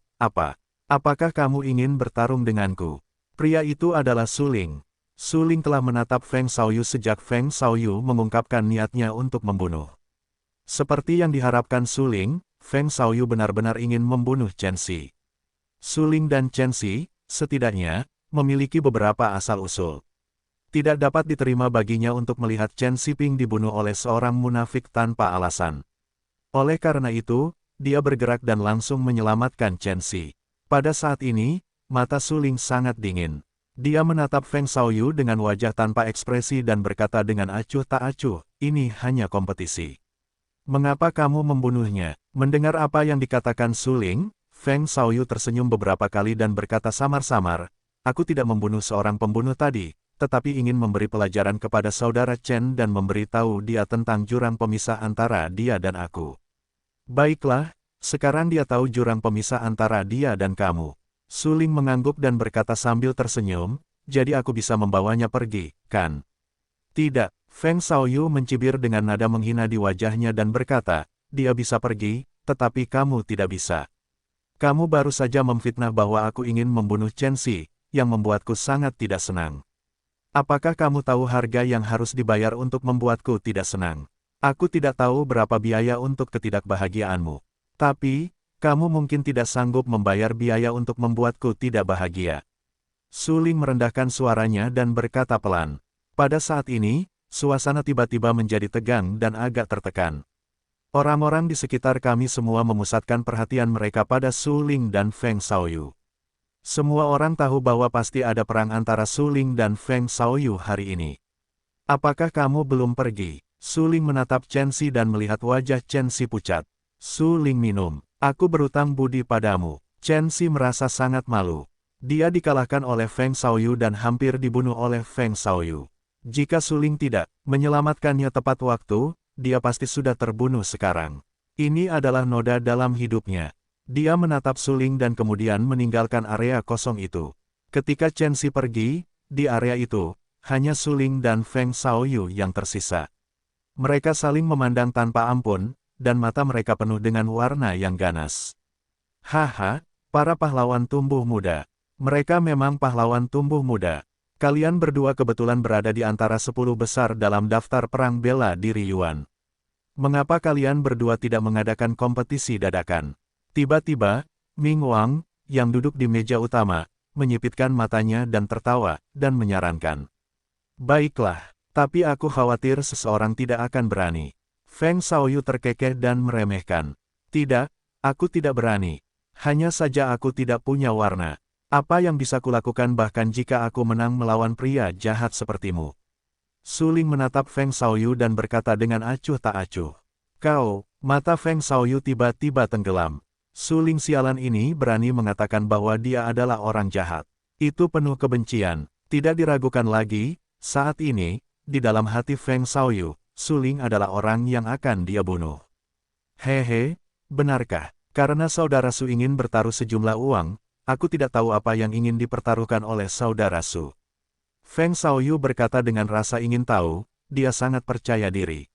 Apakah kamu ingin bertarung denganku?" Pria itu adalah Su Ling. Su Ling telah menatap Feng Xiaoyu sejak Feng Xiaoyu mengungkapkan niatnya untuk membunuh. Seperti yang diharapkan Su Ling, Feng Xiaoyu benar-benar ingin membunuh Chen Xi. Su Ling dan Chen Xi, setidaknya, memiliki beberapa asal-usul. Tidak dapat diterima baginya untuk melihat Chen Xiping dibunuh oleh seorang munafik tanpa alasan. Oleh karena itu, dia bergerak dan langsung menyelamatkan Chen Xi. Pada saat ini, mata Su Ling sangat dingin. Dia menatap Feng Xiaoyu dengan wajah tanpa ekspresi dan berkata dengan acuh tak acuh, "Ini hanya kompetisi. Mengapa kamu membunuhnya?" Mendengar apa yang dikatakan Su Ling, Feng Xiaoyu tersenyum beberapa kali dan berkata samar-samar, "Aku tidak membunuh seorang pembunuh tadi, tetapi ingin memberi pelajaran kepada saudara Chen dan memberitahu dia tentang jurang pemisah antara dia dan aku." "Baiklah, sekarang dia tahu jurang pemisah antara dia dan kamu." Su Ling mengangguk dan berkata sambil tersenyum, "Jadi aku bisa membawanya pergi, kan?" "Tidak." Feng Xiaoyu mencibir dengan nada menghina di wajahnya dan berkata, "Dia bisa pergi, tetapi kamu tidak bisa. Kamu baru saja memfitnah bahwa aku ingin membunuh Chen Xi, yang membuatku sangat tidak senang. Apakah kamu tahu harga yang harus dibayar untuk membuatku tidak senang? Aku tidak tahu berapa biaya untuk ketidakbahagiaanmu. Tapi, kamu mungkin tidak sanggup membayar biaya untuk membuatku tidak bahagia." Su Ling merendahkan suaranya dan berkata pelan. Pada saat ini, suasana tiba-tiba menjadi tegang dan agak tertekan. Orang-orang di sekitar kami semua memusatkan perhatian mereka pada Su Ling dan Feng Xiaoyu. Semua orang tahu bahwa pasti ada perang antara Su Ling dan Feng Xiaoyu hari ini. "Apakah kamu belum pergi?" Su Ling menatap Chen Xi dan melihat wajah Chen Xi pucat. Su Ling minum. "Aku berutang budi padamu." Chen Xi merasa sangat malu. Dia dikalahkan oleh Feng Xiaoyu dan hampir dibunuh oleh Feng Xiaoyu. Jika Su Ling tidak menyelamatkannya tepat waktu, dia pasti sudah terbunuh sekarang. Ini adalah noda dalam hidupnya. Dia menatap Su Ling dan kemudian meninggalkan area kosong itu. Ketika Chen Xi pergi, di area itu, hanya Su Ling dan Feng Xiaoyu yang tersisa. Mereka saling memandang tanpa ampun, dan mata mereka penuh dengan warna yang ganas. "Haha, para pahlawan tumbuh muda. Mereka memang pahlawan tumbuh muda. Kalian berdua kebetulan berada di antara 10 besar dalam daftar perang bela diri Yuan. Mengapa kalian berdua tidak mengadakan kompetisi dadakan?" Tiba-tiba, Ming Wang, yang duduk di meja utama, menyipitkan matanya dan tertawa, dan menyarankan. Baiklah, tapi aku khawatir seseorang tidak akan berani. Feng Xiaoyu terkekeh dan meremehkan. Tidak, aku tidak berani. Hanya saja aku tidak punya warna. Apa yang bisa kulakukan bahkan jika aku menang melawan pria jahat sepertimu? Su Ling menatap Feng Xiaoyu dan berkata dengan acuh tak acuh. Kau, mata Feng Xiaoyu tiba-tiba tenggelam. Su Ling sialan ini berani mengatakan bahwa dia adalah orang jahat. Itu penuh kebencian. Tidak diragukan lagi, saat ini, di dalam hati Feng Xiaoyu, Su Ling adalah orang yang akan dia bunuh. Hehe, benarkah? Karena saudara Su ingin bertaruh sejumlah uang, aku tidak tahu apa yang ingin dipertaruhkan oleh saudara Su. Feng Xiaoyu berkata dengan rasa ingin tahu, dia sangat percaya diri.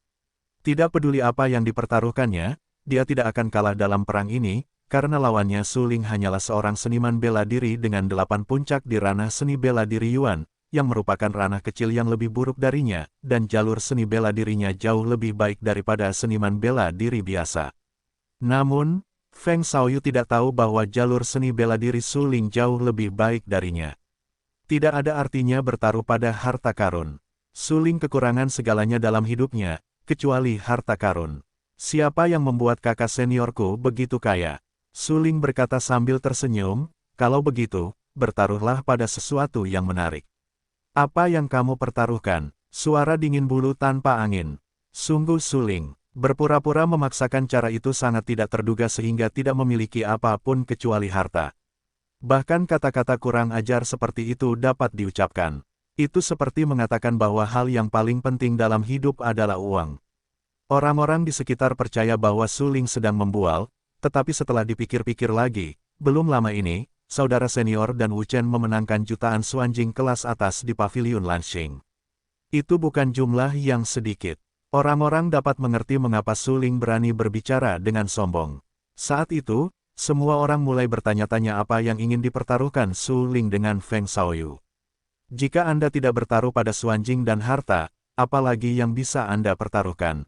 Tidak peduli apa yang dipertaruhkannya, dia tidak akan kalah dalam perang ini, karena lawannya Su Ling hanyalah seorang seniman bela diri dengan 8 puncak di ranah seni bela diri Yuan, yang merupakan ranah kecil yang lebih buruk darinya, dan jalur seni bela dirinya jauh lebih baik daripada seniman bela diri biasa. Namun, Feng Xiaoyu tidak tahu bahwa jalur seni bela diri Su Ling jauh lebih baik darinya. Tidak ada artinya bertaruh pada harta karun. Su Ling kekurangan segalanya dalam hidupnya, kecuali harta karun. Siapa yang membuat kakak seniorku begitu kaya? Su Ling berkata sambil tersenyum, kalau begitu, bertaruhlah pada sesuatu yang menarik. Apa yang kamu pertaruhkan? Suara dingin bulu tanpa angin. Sungguh Su Ling. Berpura-pura memaksakan cara itu sangat tidak terduga sehingga tidak memiliki apapun kecuali harta. Bahkan kata-kata kurang ajar seperti itu dapat diucapkan. Itu seperti mengatakan bahwa hal yang paling penting dalam hidup adalah uang. Orang-orang di sekitar percaya bahwa Su Ling sedang membual, tetapi setelah dipikir-pikir lagi, belum lama ini, saudara senior dan Wu Chen memenangkan jutaan suanjing kelas atas di pavilion Lanxing. Itu bukan jumlah yang sedikit. Orang-orang dapat mengerti mengapa Su Ling berani berbicara dengan sombong. Saat itu, semua orang mulai bertanya-tanya apa yang ingin dipertaruhkan Su Ling dengan Feng Xiaoyu. Jika Anda tidak bertaruh pada suanjing dan harta, apalagi yang bisa Anda pertaruhkan?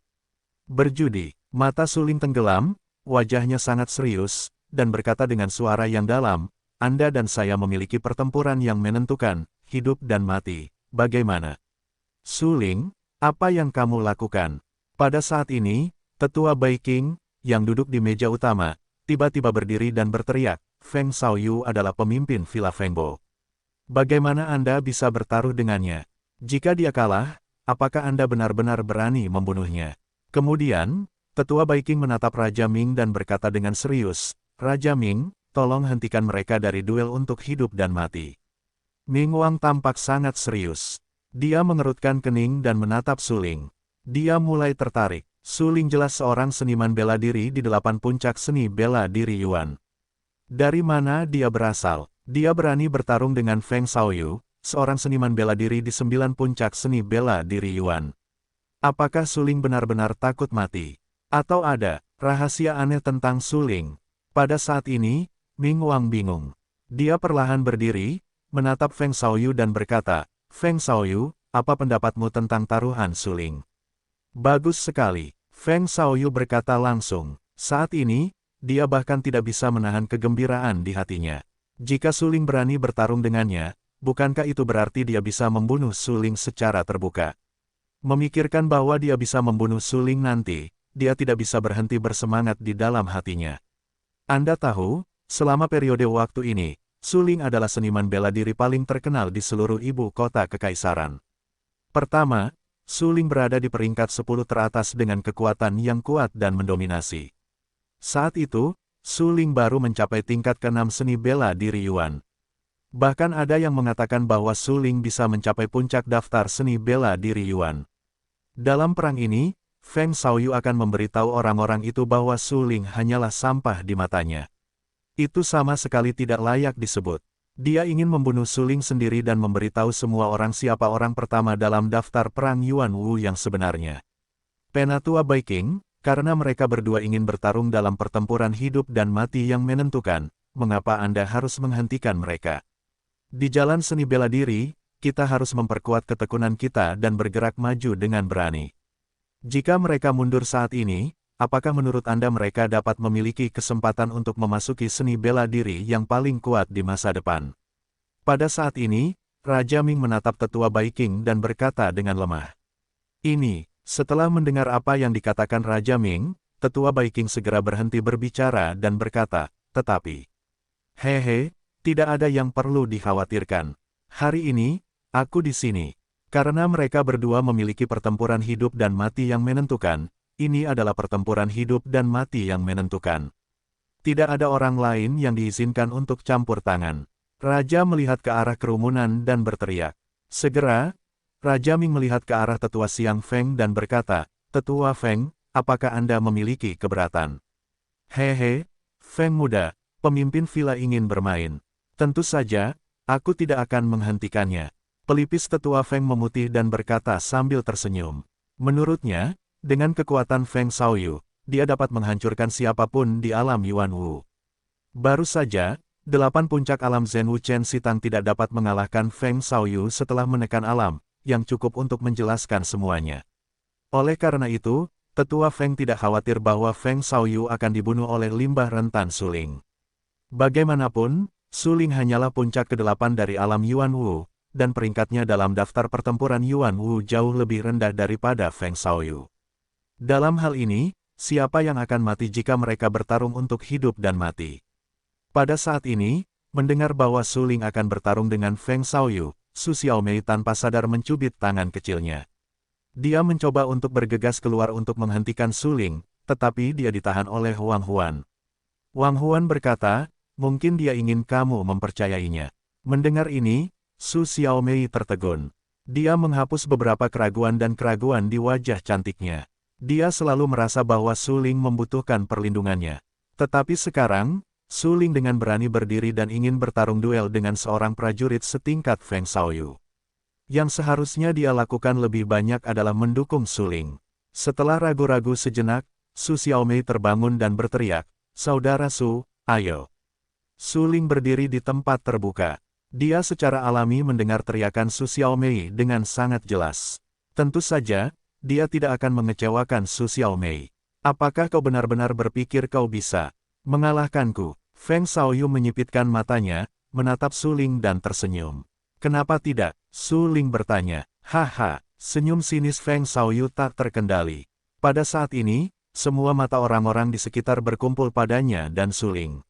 Berjudi. Mata Su Ling tenggelam, wajahnya sangat serius, dan berkata dengan suara yang dalam, Anda dan saya memiliki pertempuran yang menentukan, hidup dan mati. Bagaimana? Su Ling, apa yang kamu lakukan? Pada saat ini, Tetua Bai Qing, yang duduk di meja utama, tiba-tiba berdiri dan berteriak, Feng Xiaoyu adalah pemimpin Villa Fengbo. Bagaimana Anda bisa bertaruh dengannya? Jika dia kalah, apakah Anda benar-benar berani membunuhnya? Kemudian, Tetua Bai Qing menatap Raja Ming dan berkata dengan serius, Raja Ming, tolong hentikan mereka dari duel untuk hidup dan mati. Ming Wang tampak sangat serius. Dia mengerutkan kening dan menatap Su Ling. Dia mulai tertarik. Su Ling jelas seorang seniman bela diri di 8 puncak seni bela diri Yuan. Dari mana dia berasal? Dia berani bertarung dengan Feng Xiaoyu, seorang seniman bela diri di 9 puncak seni bela diri Yuan. Apakah Su Ling benar-benar takut mati? Atau ada rahasia aneh tentang Su Ling? Pada saat ini, Ming Wang bingung. Dia perlahan berdiri, menatap Feng Xiaoyu dan berkata, Feng Xiaoyu, apa pendapatmu tentang taruhan Su Ling? Bagus sekali. Feng Xiaoyu berkata langsung. Saat ini, dia bahkan tidak bisa menahan kegembiraan di hatinya. Jika Su Ling berani bertarung dengannya, bukankah itu berarti dia bisa membunuh Su Ling secara terbuka? Memikirkan bahwa dia bisa membunuh Su Ling nanti, dia tidak bisa berhenti bersemangat di dalam hatinya. Anda tahu, selama periode waktu ini, Su Ling adalah seniman bela diri paling terkenal di seluruh ibu kota kekaisaran. Pertama, Su Ling berada di peringkat 10 teratas dengan kekuatan yang kuat dan mendominasi. Saat itu, Su Ling baru mencapai tingkat ke-6 seni bela diri Yuan. Bahkan ada yang mengatakan bahwa Su Ling bisa mencapai puncak daftar seni bela diri Yuan. Dalam perang ini, Feng Xiaoyu akan memberitahu orang-orang itu bahwa Su Ling hanyalah sampah di matanya. Itu sama sekali tidak layak disebut. Dia ingin membunuh Su Ling sendiri dan memberitahu semua orang siapa orang pertama dalam daftar perang Yuan Wu yang sebenarnya. Penatua Bai Qing, karena mereka berdua ingin bertarung dalam pertempuran hidup dan mati yang menentukan, mengapa Anda harus menghentikan mereka? Di jalan seni bela diri, kita harus memperkuat ketekunan kita dan bergerak maju dengan berani. Jika mereka mundur saat ini, apakah menurut Anda mereka dapat memiliki kesempatan untuk memasuki seni bela diri yang paling kuat di masa depan? Pada saat ini, Raja Ming menatap tetua Bai Qing dan berkata dengan lemah. Setelah mendengar apa yang dikatakan Raja Ming, tetua Bai Qing segera berhenti berbicara dan berkata, tetapi, hehe, tidak ada yang perlu dikhawatirkan. Hari ini, aku di sini. Karena mereka berdua memiliki pertempuran hidup dan mati yang menentukan, ini adalah pertempuran hidup dan mati yang menentukan. Tidak ada orang lain yang diizinkan untuk campur tangan. Raja melihat ke arah kerumunan dan berteriak. Segera, Raja Ming melihat ke arah tetua Xiang Feng dan berkata, Tetua Feng, apakah Anda memiliki keberatan? Hehe, Feng muda, pemimpin villa ingin bermain. Tentu saja, aku tidak akan menghentikannya. Pelipis tetua Feng memutih dan berkata sambil tersenyum. Menurutnya, dengan kekuatan Feng Shaoyu, dia dapat menghancurkan siapapun di alam Yuan Wu. Baru saja, 8 puncak alam Zhen Wu Chen Sitang tidak dapat mengalahkan Feng Shaoyu setelah menekan alam, yang cukup untuk menjelaskan semuanya. Oleh karena itu, tetua Feng tidak khawatir bahwa Feng Shaoyu akan dibunuh oleh limbah rentan suling. Bagaimanapun, suling hanyalah puncak ke-8 dari alam Yuan Wu, dan peringkatnya dalam daftar pertempuran Yuan Wu jauh lebih rendah daripada Feng Shaoyu. Dalam hal ini, siapa yang akan mati jika mereka bertarung untuk hidup dan mati? Pada saat ini, mendengar bahwa Suling akan bertarung dengan Feng Shaoyu, Su Xiaomei tanpa sadar mencubit tangan kecilnya. Dia mencoba untuk bergegas keluar untuk menghentikan Suling, tetapi dia ditahan oleh Wang Huan. Wang Huan berkata, mungkin dia ingin kamu mempercayainya. Mendengar ini, Su Xiaomei tertegun. Dia menghapus beberapa keraguan dan keraguan di wajah cantiknya. Dia selalu merasa bahwa Suling membutuhkan perlindungannya. Tetapi sekarang, Suling dengan berani berdiri dan ingin bertarung duel dengan seorang prajurit setingkat Feng Shaoyu. Yang seharusnya dia lakukan lebih banyak adalah mendukung Suling. Setelah ragu-ragu sejenak, Su Xiaomei terbangun dan berteriak, Saudara Su, ayo. Suling berdiri di tempat terbuka. Dia secara alami mendengar teriakan Su Xiaomei dengan sangat jelas. Tentu saja, dia tidak akan mengecewakan Su Xiaomei. Apakah kau benar-benar berpikir kau bisa mengalahkanku? Feng Shaoyu menyipitkan matanya, menatap Suling dan tersenyum. Kenapa tidak? Suling bertanya. Haha, senyum sinis Feng Shaoyu tak terkendali. Pada saat ini, semua mata orang-orang di sekitar berkumpul padanya dan Suling.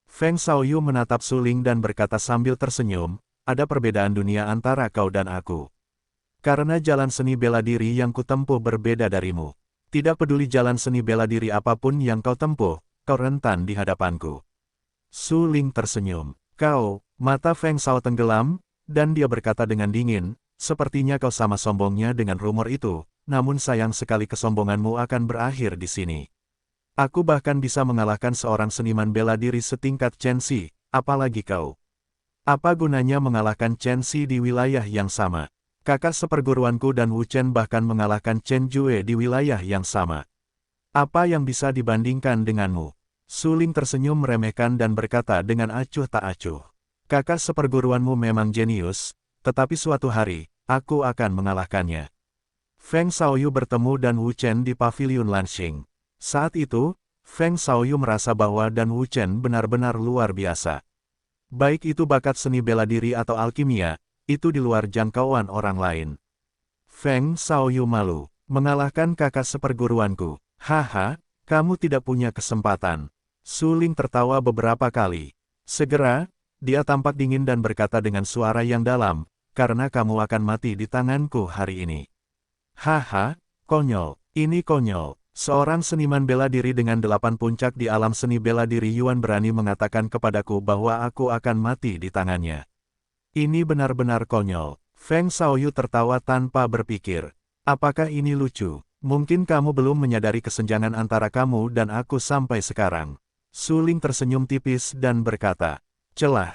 Feng Shaoyu menatap Suling dan berkata sambil tersenyum, ada perbedaan dunia antara kau dan aku. Karena jalan seni bela diri yang kutempuh berbeda darimu. Tidak peduli jalan seni bela diri apapun yang kau tempuh, kau rentan di hadapanku. Suling tersenyum. Kau, mata Feng Shao tenggelam, dan dia berkata dengan dingin, sepertinya kau sama sombongnya dengan rumor itu, namun sayang sekali kesombonganmu akan berakhir di sini. Aku bahkan bisa mengalahkan seorang seniman bela diri setingkat Chen Xi, apalagi kau. Apa gunanya mengalahkan Chen Xi di wilayah yang sama? Kakak seperguruanku dan Wu Chen bahkan mengalahkan Chen Jue di wilayah yang sama. Apa yang bisa dibandingkan denganmu? Suling tersenyum meremehkan dan berkata dengan acuh tak acuh. Kakak seperguruanmu memang jenius, tetapi suatu hari, aku akan mengalahkannya. Feng Shaoyu bertemu dan Wu Chen di paviliun Lanxing. Saat itu, Feng Shaoyu merasa bahwa dan Wu Chen benar-benar luar biasa. Baik itu bakat seni bela diri atau alkimia, itu di luar jangkauan orang lain. Feng Shaoyu malu, mengalahkan kakak seperguruanku. Haha, kamu tidak punya kesempatan. Suling tertawa beberapa kali. Segera, dia tampak dingin dan berkata dengan suara yang dalam, karena kamu akan mati di tanganku hari ini. Haha, konyol, ini konyol. Seorang seniman bela diri dengan 8 puncak di alam seni bela diri Yuan berani mengatakan kepadaku bahwa aku akan mati di tangannya. Ini benar-benar konyol. Feng Shaoyu tertawa tanpa berpikir. Apakah ini lucu? Mungkin kamu belum menyadari kesenjangan antara kamu dan aku sampai sekarang. Suling tersenyum tipis dan berkata, celah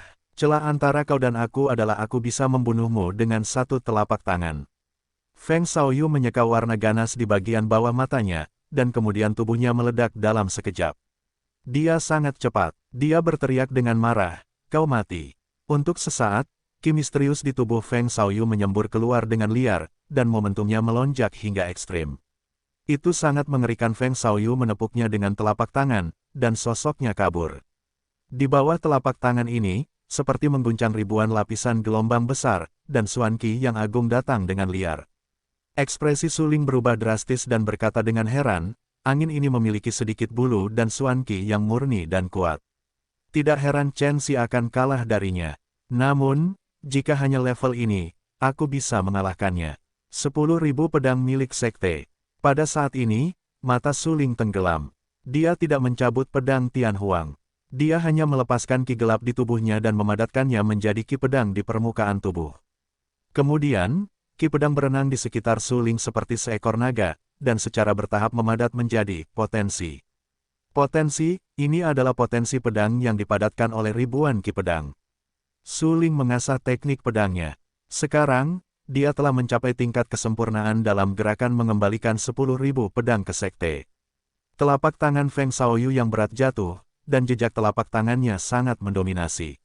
antara kau dan aku adalah aku bisa membunuhmu dengan satu telapak tangan. Feng Shaoyu menyeka warna ganas di bagian bawah matanya, dan kemudian tubuhnya meledak dalam sekejap. Dia sangat cepat. Dia berteriak dengan marah, kau mati. Untuk sesaat, ki misterius di tubuh Feng Shaoyu menyembur keluar dengan liar, dan momentumnya melonjak hingga ekstrim. Itu sangat mengerikan. Feng Shaoyu menepuknya dengan telapak tangan, dan sosoknya kabur. Di bawah telapak tangan ini, seperti mengguncang ribuan lapisan gelombang besar, dan Xuan Qi yang agung datang dengan liar. Ekspresi Suling berubah drastis dan berkata dengan heran, angin ini memiliki sedikit bulu dan Xuan Qi yang murni dan kuat. Tidak heran Chen Xi akan kalah darinya. Namun, jika hanya level ini, aku bisa mengalahkannya. 10.000 pedang milik sekte. Pada saat ini, mata Suling tenggelam. Dia tidak mencabut pedang Tian Huang. Dia hanya melepaskan ki gelap di tubuhnya dan memadatkannya menjadi ki pedang di permukaan tubuh. Kemudian, ki pedang berenang di sekitar Suling seperti seekor naga, dan secara bertahap memadat menjadi potensi. Potensi, ini adalah potensi pedang yang dipadatkan oleh ribuan ki pedang. Suling mengasah teknik pedangnya. Sekarang, dia telah mencapai tingkat kesempurnaan dalam gerakan mengembalikan 10.000 pedang ke sekte. Telapak tangan Feng Xiaoyu yang berat jatuh, dan jejak telapak tangannya sangat mendominasi.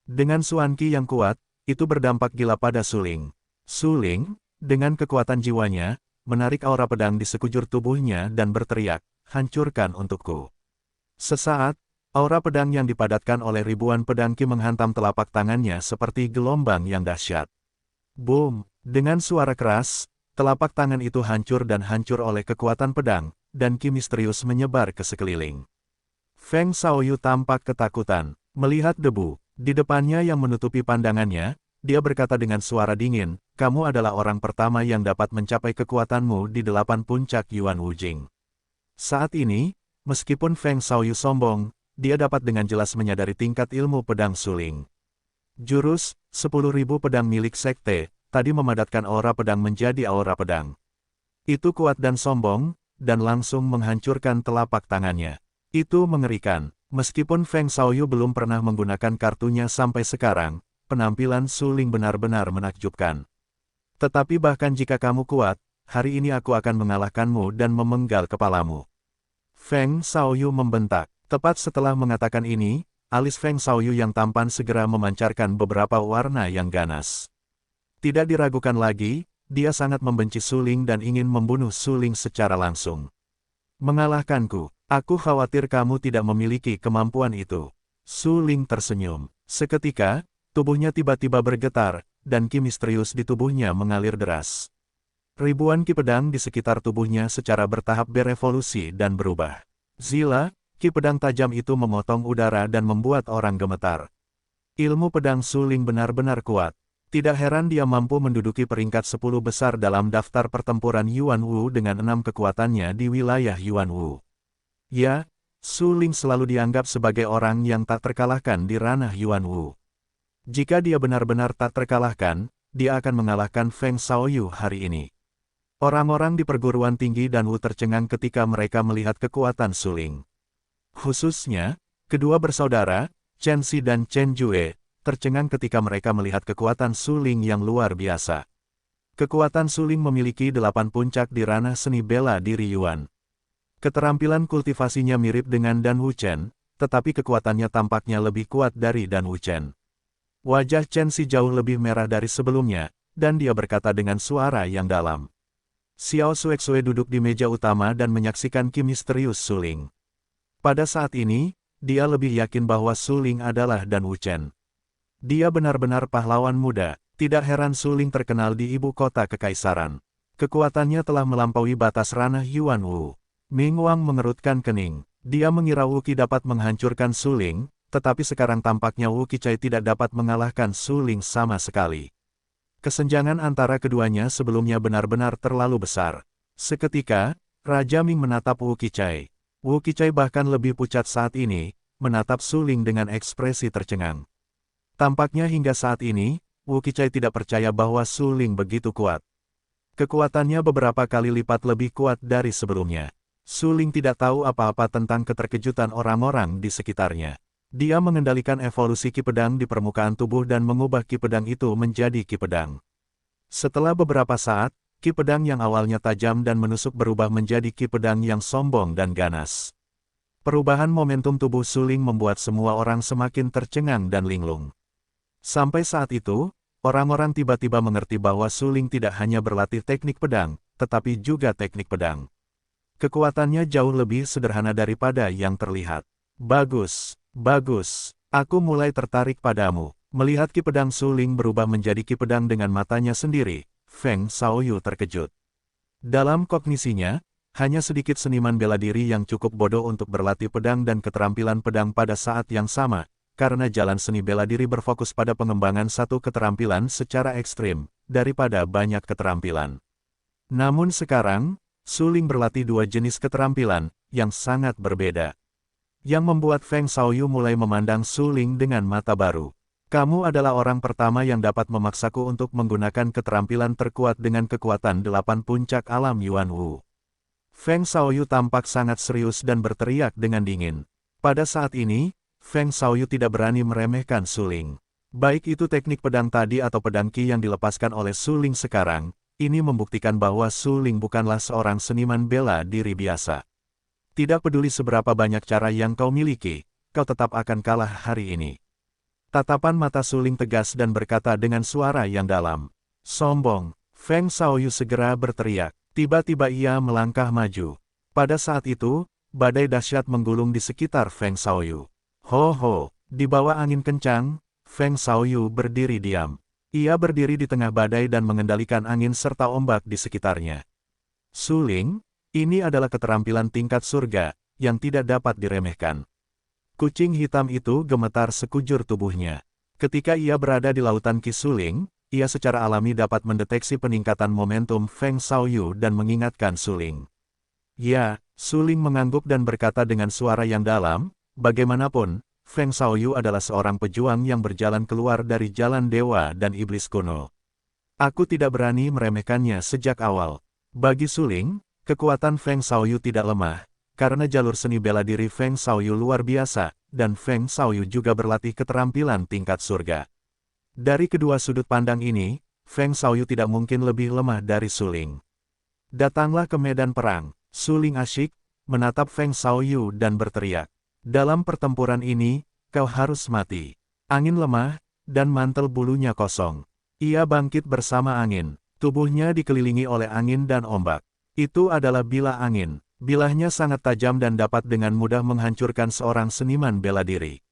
Dengan Xuan Qi yang kuat, itu berdampak gila pada Suling. Suling, dengan kekuatan jiwanya, menarik aura pedang di sekujur tubuhnya dan berteriak, hancurkan untukku. Sesaat, aura pedang yang dipadatkan oleh ribuan pedang Qi menghantam telapak tangannya seperti gelombang yang dahsyat. Boom! Dengan suara keras, telapak tangan itu hancur dan hancur oleh kekuatan pedang, dan Qi misterius menyebar ke sekeliling. Feng Xiaoyu tampak ketakutan, melihat debu di depannya yang menutupi pandangannya. Dia berkata dengan suara dingin, kamu adalah orang pertama yang dapat mencapai kekuatanmu di 8 puncak Yuan Wujing. Saat ini, meskipun Feng Xiaoyu sombong, dia dapat dengan jelas menyadari tingkat ilmu pedang Suling. Jurus, 10.000 pedang milik sekte, tadi memadatkan aura pedang menjadi aura pedang. Itu kuat dan sombong, dan langsung menghancurkan telapak tangannya. Itu mengerikan. Meskipun Feng Xiaoyu belum pernah menggunakan kartunya sampai sekarang, penampilan Suling benar-benar menakjubkan. Tetapi bahkan jika kamu kuat, hari ini aku akan mengalahkanmu dan memenggal kepalamu. Feng Xiaoyu membentak. Tepat setelah mengatakan ini, alis Feng Xiaoyu yang tampan segera memancarkan beberapa warna yang ganas. Tidak diragukan lagi, dia sangat membenci Suling dan ingin membunuh Suling secara langsung. Mengalahkanku. Aku khawatir kamu tidak memiliki kemampuan itu. Suling tersenyum. Seketika, tubuhnya tiba-tiba bergetar, dan ki misterius di tubuhnya mengalir deras. Ribuan ki pedang di sekitar tubuhnya secara bertahap berevolusi dan berubah. Zila, ki pedang tajam itu memotong udara dan membuat orang gemetar. Ilmu pedang Suling benar-benar kuat. Tidak heran dia mampu menduduki peringkat 10 besar dalam daftar pertempuran Yuan Wu dengan 6 kekuatannya di wilayah Yuan Wu. Ya, Suling selalu dianggap sebagai orang yang tak terkalahkan di ranah Yuan Wu. Jika dia benar-benar tak terkalahkan, dia akan mengalahkan Feng Xiaoyu hari ini. Orang-orang di perguruan tinggi dan Wu tercengang ketika mereka melihat kekuatan Suling. Khususnya, kedua bersaudara, Chen Xi dan Chen Jue, tercengang ketika mereka melihat kekuatan Suling yang luar biasa. Kekuatan Suling memiliki 8 puncak di ranah seni bela diri Yuan. Keterampilan kultivasinya mirip dengan Dan Wuchen, tetapi kekuatannya tampaknya lebih kuat dari Dan Wuchen. Wajah Chen Xi jauh lebih merah dari sebelumnya, dan dia berkata dengan suara yang dalam. Xiao Xuexue duduk di meja utama dan menyaksikan ki misterius Suling. Pada saat ini, dia lebih yakin bahwa Suling adalah Dan Wuchen. Dia benar-benar pahlawan muda, tidak heran Suling terkenal di ibu kota kekaisaran. Kekuatannya telah melampaui batas ranah Yuan Wu. Ming Wang mengerutkan kening. Dia mengira Wu Qi dapat menghancurkan Suling, tetapi sekarang tampaknya Wu Qichai tidak dapat mengalahkan Suling sama sekali. Kesenjangan antara keduanya sebelumnya benar-benar terlalu besar. Seketika, Raja Ming menatap Wu Qichai. Wu Qichai bahkan lebih pucat saat ini, menatap Suling dengan ekspresi tercengang. Tampaknya hingga saat ini, Wu Qichai tidak percaya bahwa Suling begitu kuat. Kekuatannya beberapa kali lipat lebih kuat dari sebelumnya. Suling tidak tahu apa-apa tentang keterkejutan orang-orang di sekitarnya. Dia mengendalikan evolusi ki pedang di permukaan tubuh dan mengubah ki pedang itu menjadi ki pedang. Setelah beberapa saat, ki pedang yang awalnya tajam dan menusuk berubah menjadi ki pedang yang sombong dan ganas. Perubahan momentum tubuh Suling membuat semua orang semakin tercengang dan linglung. Sampai saat itu, orang-orang tiba-tiba mengerti bahwa Suling tidak hanya berlatih teknik pedang, tetapi juga teknik pedang. Kekuatannya jauh lebih sederhana daripada yang terlihat. Bagus, bagus. Aku mulai tertarik padamu. Melihat Ki Pedang Suling berubah menjadi Ki Pedang dengan matanya sendiri, Feng Xiaoyu terkejut. Dalam kognisinya, hanya sedikit seniman bela diri yang cukup bodoh untuk berlatih pedang dan keterampilan pedang pada saat yang sama, karena jalan seni bela diri berfokus pada pengembangan satu keterampilan secara ekstrim, daripada banyak keterampilan. Namun sekarang, Suling berlatih dua jenis keterampilan, yang sangat berbeda. Yang membuat Feng Xiaoyu mulai memandang Suling dengan mata baru. Kamu adalah orang pertama yang dapat memaksaku untuk menggunakan keterampilan terkuat dengan kekuatan 8 puncak alam Yuan Wu. Feng Xiaoyu tampak sangat serius dan berteriak dengan dingin. Pada saat ini, Feng Xiaoyu tidak berani meremehkan Suling. Baik itu teknik pedang tadi atau pedang Qi yang dilepaskan oleh Suling sekarang, ini membuktikan bahwa Suling bukanlah seorang seniman bela diri biasa. Tidak peduli seberapa banyak cara yang kau miliki, kau tetap akan kalah hari ini. Tatapan mata Suling tegas dan berkata dengan suara yang dalam. Sombong, Feng Xiaoyu segera berteriak. Tiba-tiba ia melangkah maju. Pada saat itu, badai dahsyat menggulung di sekitar Feng Xiaoyu. Ho ho, di bawah angin kencang, Feng Xiaoyu berdiri diam. Ia berdiri di tengah badai dan mengendalikan angin serta ombak di sekitarnya. Suling, ini adalah keterampilan tingkat surga, yang tidak dapat diremehkan. Kucing hitam itu gemetar sekujur tubuhnya. Ketika ia berada di lautan Qi Suling, ia secara alami dapat mendeteksi peningkatan momentum Feng Xiaoyu dan mengingatkan Suling. Ya, Suling mengangguk dan berkata dengan suara yang dalam, bagaimanapun, Feng Xiaoyu adalah seorang pejuang yang berjalan keluar dari jalan dewa dan iblis kuno. Aku tidak berani meremehkannya sejak awal. Bagi Suling, kekuatan Feng Xiaoyu tidak lemah, karena jalur seni bela diri Feng Xiaoyu luar biasa, dan Feng Xiaoyu juga berlatih keterampilan tingkat surga. Dari kedua sudut pandang ini, Feng Xiaoyu tidak mungkin lebih lemah dari Suling. Datanglah ke medan perang. Suling asyik menatap Feng Xiaoyu dan berteriak. Dalam pertempuran ini, kau harus mati. Angin lemah, dan mantel bulunya kosong. Ia bangkit bersama angin. Tubuhnya dikelilingi oleh angin dan ombak. Itu adalah bilah angin. Bilahnya sangat tajam dan dapat dengan mudah menghancurkan seorang seniman bela diri.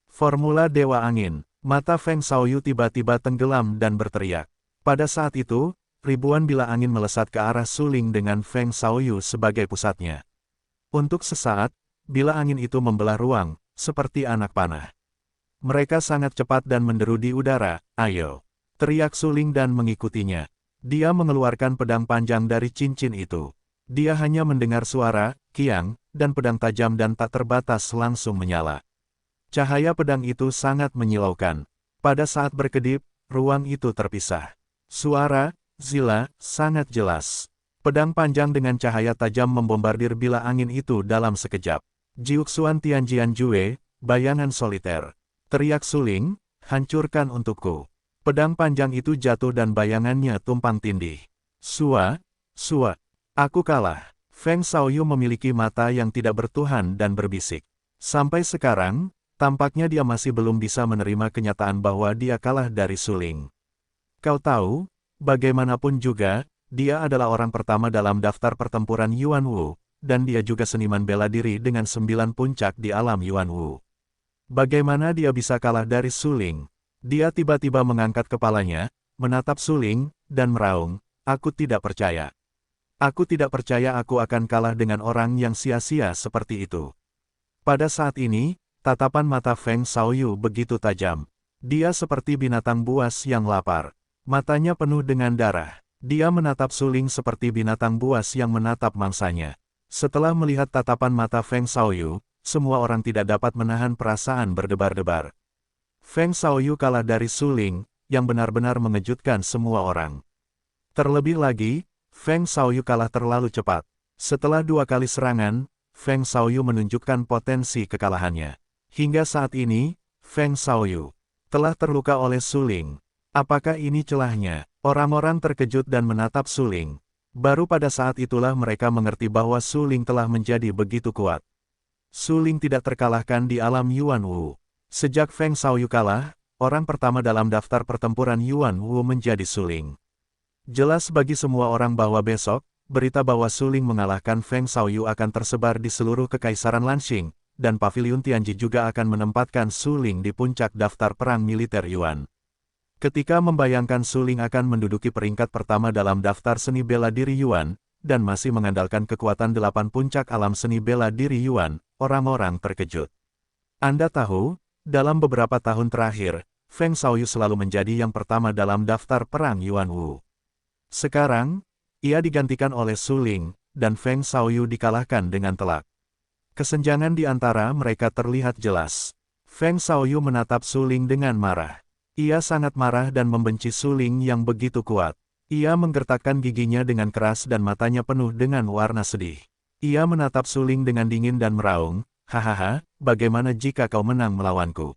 Formula Dewa Angin. Mata Feng Xiaoyu tiba-tiba tenggelam dan berteriak. Pada saat itu, ribuan bilah angin melesat ke arah Suling dengan Feng Xiaoyu sebagai pusatnya. Untuk sesaat, bilah angin itu membelah ruang, seperti anak panah. Mereka sangat cepat dan menderu di udara. Ayo! Teriak Suling dan mengikutinya. Dia mengeluarkan pedang panjang dari cincin itu. Dia hanya mendengar suara, kiang, dan pedang tajam dan tak terbatas langsung menyala. Cahaya pedang itu sangat menyilaukan. Pada saat berkedip, ruang itu terpisah. Suara, zila, sangat jelas. Pedang panjang dengan cahaya tajam membombardir bilah angin itu dalam sekejap. Jiuxuan Tianjian Jue, bayangan soliter. Teriak Suling, hancurkan untukku. Pedang panjang itu jatuh dan bayangannya tumpang tindih. Sua, aku kalah. Feng Xiaoyu memiliki mata yang tidak bertuhan dan berbisik. Sampai sekarang, tampaknya dia masih belum bisa menerima kenyataan bahwa dia kalah dari Suling. Kau tahu, bagaimanapun juga, dia adalah orang pertama dalam daftar pertempuran Yuan Wu, dan dia juga seniman bela diri dengan 9 puncak di alam Yuan Wu. Bagaimana dia bisa kalah dari Suling? Dia tiba-tiba mengangkat kepalanya, menatap Suling, dan meraung, aku tidak percaya. Aku tidak percaya aku akan kalah dengan orang yang sia-sia seperti itu. Pada saat ini, tatapan mata Feng Xiaoyu begitu tajam. Dia seperti binatang buas yang lapar. Matanya penuh dengan darah. Dia menatap Suling seperti binatang buas yang menatap mangsanya. Setelah melihat tatapan mata Feng Xiaoyu, semua orang tidak dapat menahan perasaan berdebar-debar. Feng Xiaoyu kalah dari Suling, yang benar-benar mengejutkan semua orang. Terlebih lagi, Feng Xiaoyu kalah terlalu cepat. Setelah 2 kali serangan, Feng Xiaoyu menunjukkan potensi kekalahannya. Hingga saat ini, Feng Xiaoyu telah terluka oleh Suling. Apakah ini celahnya? Orang-orang terkejut dan menatap Suling. Baru pada saat itulah mereka mengerti bahwa Suling telah menjadi begitu kuat. Suling tidak terkalahkan di alam Yuan Wu. Sejak Feng Xiaoyu kalah, orang pertama dalam daftar pertempuran Yuan Wu menjadi Suling. Jelas bagi semua orang bahwa besok, berita bahwa Suling mengalahkan Feng Xiaoyu akan tersebar di seluruh kekaisaran Lanxing, dan Paviliun Tianji juga akan menempatkan Su Ling di puncak daftar perang militer Yuan. Ketika membayangkan Su Ling akan menduduki peringkat pertama dalam daftar seni bela diri Yuan, dan masih mengandalkan kekuatan 8 puncak alam seni bela diri Yuan, orang-orang terkejut. Anda tahu, dalam beberapa tahun terakhir, Feng Xiaoyu selalu menjadi yang pertama dalam daftar perang Yuan Wu. Sekarang, ia digantikan oleh Su Ling, dan Feng Xiaoyu dikalahkan dengan telak. Kesenjangan di antara mereka terlihat jelas. Feng Xiaoyu menatap Su Ling dengan marah. Ia sangat marah dan membenci Su Ling yang begitu kuat. Ia menggertakkan giginya dengan keras dan matanya penuh dengan warna sedih. Ia menatap Su Ling dengan dingin dan meraung, "Hahaha, bagaimana jika kau menang melawanku?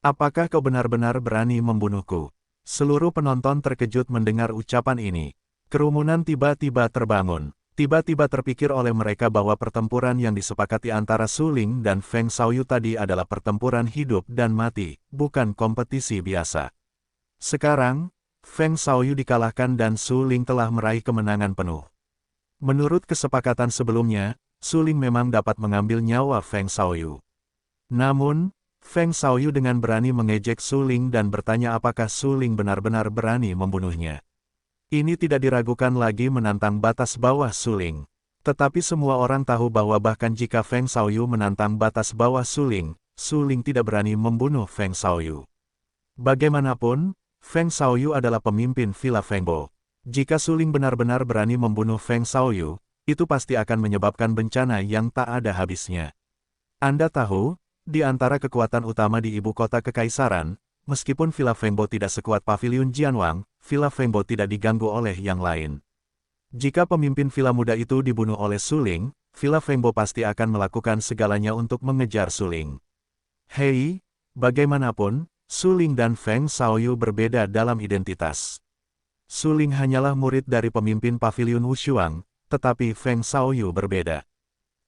Apakah kau benar-benar berani membunuhku?" Seluruh penonton terkejut mendengar ucapan ini. Kerumunan tiba-tiba terbangun. Tiba-tiba terpikir oleh mereka bahwa pertempuran yang disepakati antara Su Ling dan Feng Xiaoyu tadi adalah pertempuran hidup dan mati, bukan kompetisi biasa. Sekarang, Feng Xiaoyu dikalahkan dan Su Ling telah meraih kemenangan penuh. Menurut kesepakatan sebelumnya, Su Ling memang dapat mengambil nyawa Feng Xiaoyu. Namun, Feng Xiaoyu dengan berani mengejek Su Ling dan bertanya apakah Su Ling benar-benar berani membunuhnya. Ini tidak diragukan lagi menantang batas bawah Su Ling. Tetapi semua orang tahu bahwa bahkan jika Feng Xiaoyu menantang batas bawah Su Ling tidak berani membunuh Feng Xiaoyu. Bagaimanapun, Feng Xiaoyu adalah pemimpin Villa Fengbo. Jika Su Ling benar-benar berani membunuh Feng Xiaoyu, itu pasti akan menyebabkan bencana yang tak ada habisnya. Anda tahu, di antara kekuatan utama di ibu kota kekaisaran, meskipun Villa Fengbo tidak sekuat Paviliun Jianwang, Villa Fengbo tidak diganggu oleh yang lain. Jika pemimpin villa muda itu dibunuh oleh Su Ling, Villa Fengbo pasti akan melakukan segalanya untuk mengejar Su Ling. Hei, bagaimanapun, Su Ling dan Feng Xiaoyu berbeda dalam identitas. Su Ling hanyalah murid dari pemimpin Paviliun Wushuang, tetapi Feng Xiaoyu berbeda.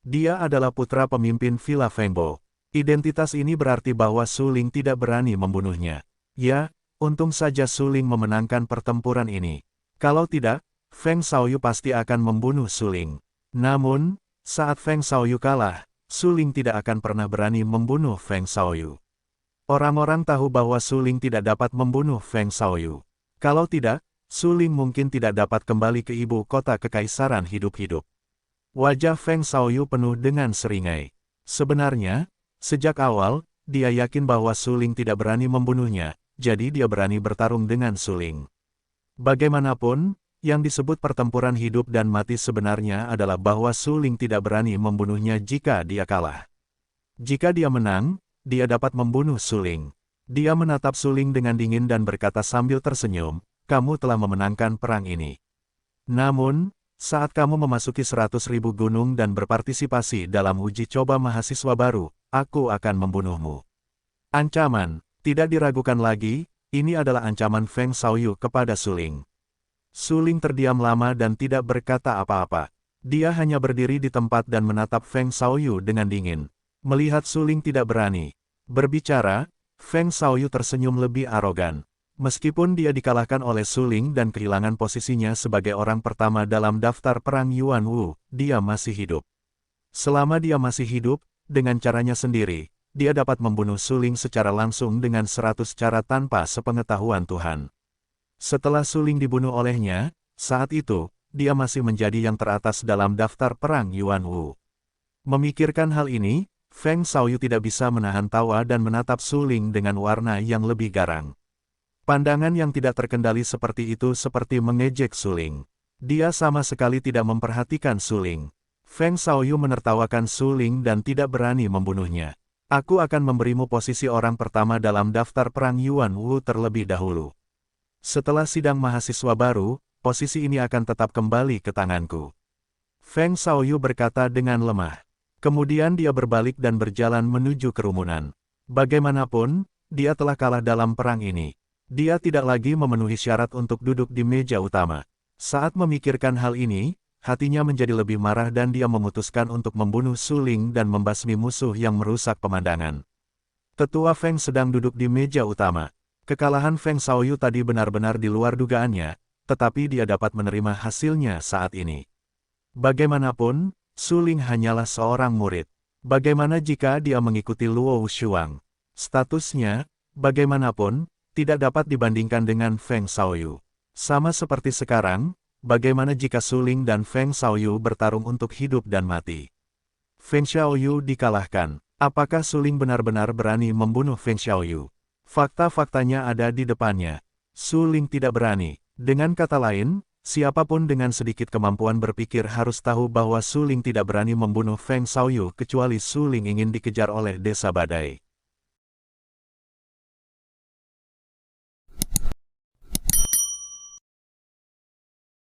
Dia adalah putra pemimpin Villa Fengbo. Identitas ini berarti bahwa Su Ling tidak berani membunuhnya. Ya, untung saja Su Ling memenangkan pertempuran ini. Kalau tidak, Feng Xiaoyu pasti akan membunuh Su Ling. Namun, saat Feng Xiaoyu kalah, Su Ling tidak akan pernah berani membunuh Feng Xiaoyu. Orang-orang tahu bahwa Su Ling tidak dapat membunuh Feng Xiaoyu. Kalau tidak, Su Ling mungkin tidak dapat kembali ke ibu kota kekaisaran hidup-hidup. Wajah Feng Xiaoyu penuh dengan seringai. Sebenarnya, sejak awal, dia yakin bahwa Su Ling tidak berani membunuhnya, jadi dia berani bertarung dengan Su Ling. Bagaimanapun, yang disebut pertempuran hidup dan mati sebenarnya adalah bahwa Su Ling tidak berani membunuhnya jika dia kalah. Jika dia menang, dia dapat membunuh Su Ling. Dia menatap Su Ling dengan dingin dan berkata sambil tersenyum, "Kamu telah memenangkan perang ini. Namun, saat kamu memasuki 100.000 gunung dan berpartisipasi dalam uji coba mahasiswa baru, aku akan membunuhmu." Ancaman, tidak diragukan lagi, ini adalah ancaman Feng Xiaoyu kepada Su Ling. Su Ling terdiam lama dan tidak berkata apa-apa. Dia hanya berdiri di tempat dan menatap Feng Xiaoyu dengan dingin. Melihat Su Ling tidak berani berbicara, Feng Xiaoyu tersenyum lebih arogan. Meskipun dia dikalahkan oleh Su Ling dan kehilangan posisinya sebagai orang pertama dalam daftar perang Yuan Wu, dia masih hidup. Selama dia masih hidup, dengan caranya sendiri, dia dapat membunuh Su Ling secara langsung dengan 100 cara tanpa sepengetahuan Tuhan. Setelah Su Ling dibunuh olehnya, saat itu, dia masih menjadi yang teratas dalam daftar perang Yuan Wu. Memikirkan hal ini, Feng Xiaoyu tidak bisa menahan tawa dan menatap Su Ling dengan warna yang lebih garang. Pandangan yang tidak terkendali seperti itu seperti mengejek Su Ling. Dia sama sekali tidak memperhatikan Su Ling. Feng Xiaoyu menertawakan Su Ling dan tidak berani membunuhnya. "Aku akan memberimu posisi orang pertama dalam daftar perang Yuan Wu terlebih dahulu. Setelah sidang mahasiswa baru, posisi ini akan tetap kembali ke tanganku." Feng Xiaoyu berkata dengan lemah. Kemudian dia berbalik dan berjalan menuju kerumunan. Bagaimanapun, dia telah kalah dalam perang ini. Dia tidak lagi memenuhi syarat untuk duduk di meja utama. Saat memikirkan hal ini, hatinya menjadi lebih marah dan dia memutuskan untuk membunuh Su Ling dan membasmi musuh yang merusak pemandangan. Tetua Feng sedang duduk di meja utama. Kekalahan Feng Xiaoyu tadi benar-benar di luar dugaannya, tetapi dia dapat menerima hasilnya saat ini. Bagaimanapun, Su Ling hanyalah seorang murid. Bagaimana jika dia mengikuti Luo Shuang? Statusnya, bagaimanapun, tidak dapat dibandingkan dengan Feng Xiaoyu. Sama seperti sekarang, bagaimana jika Su Ling dan Feng Xiaoyu bertarung untuk hidup dan mati? Feng Xiaoyu dikalahkan. Apakah Su Ling benar-benar berani membunuh Feng Xiaoyu? Fakta-faktanya ada di depannya. Su Ling tidak berani. Dengan kata lain, siapapun dengan sedikit kemampuan berpikir harus tahu bahwa Su Ling tidak berani membunuh Feng Xiaoyu kecuali Su Ling ingin dikejar oleh desa badai.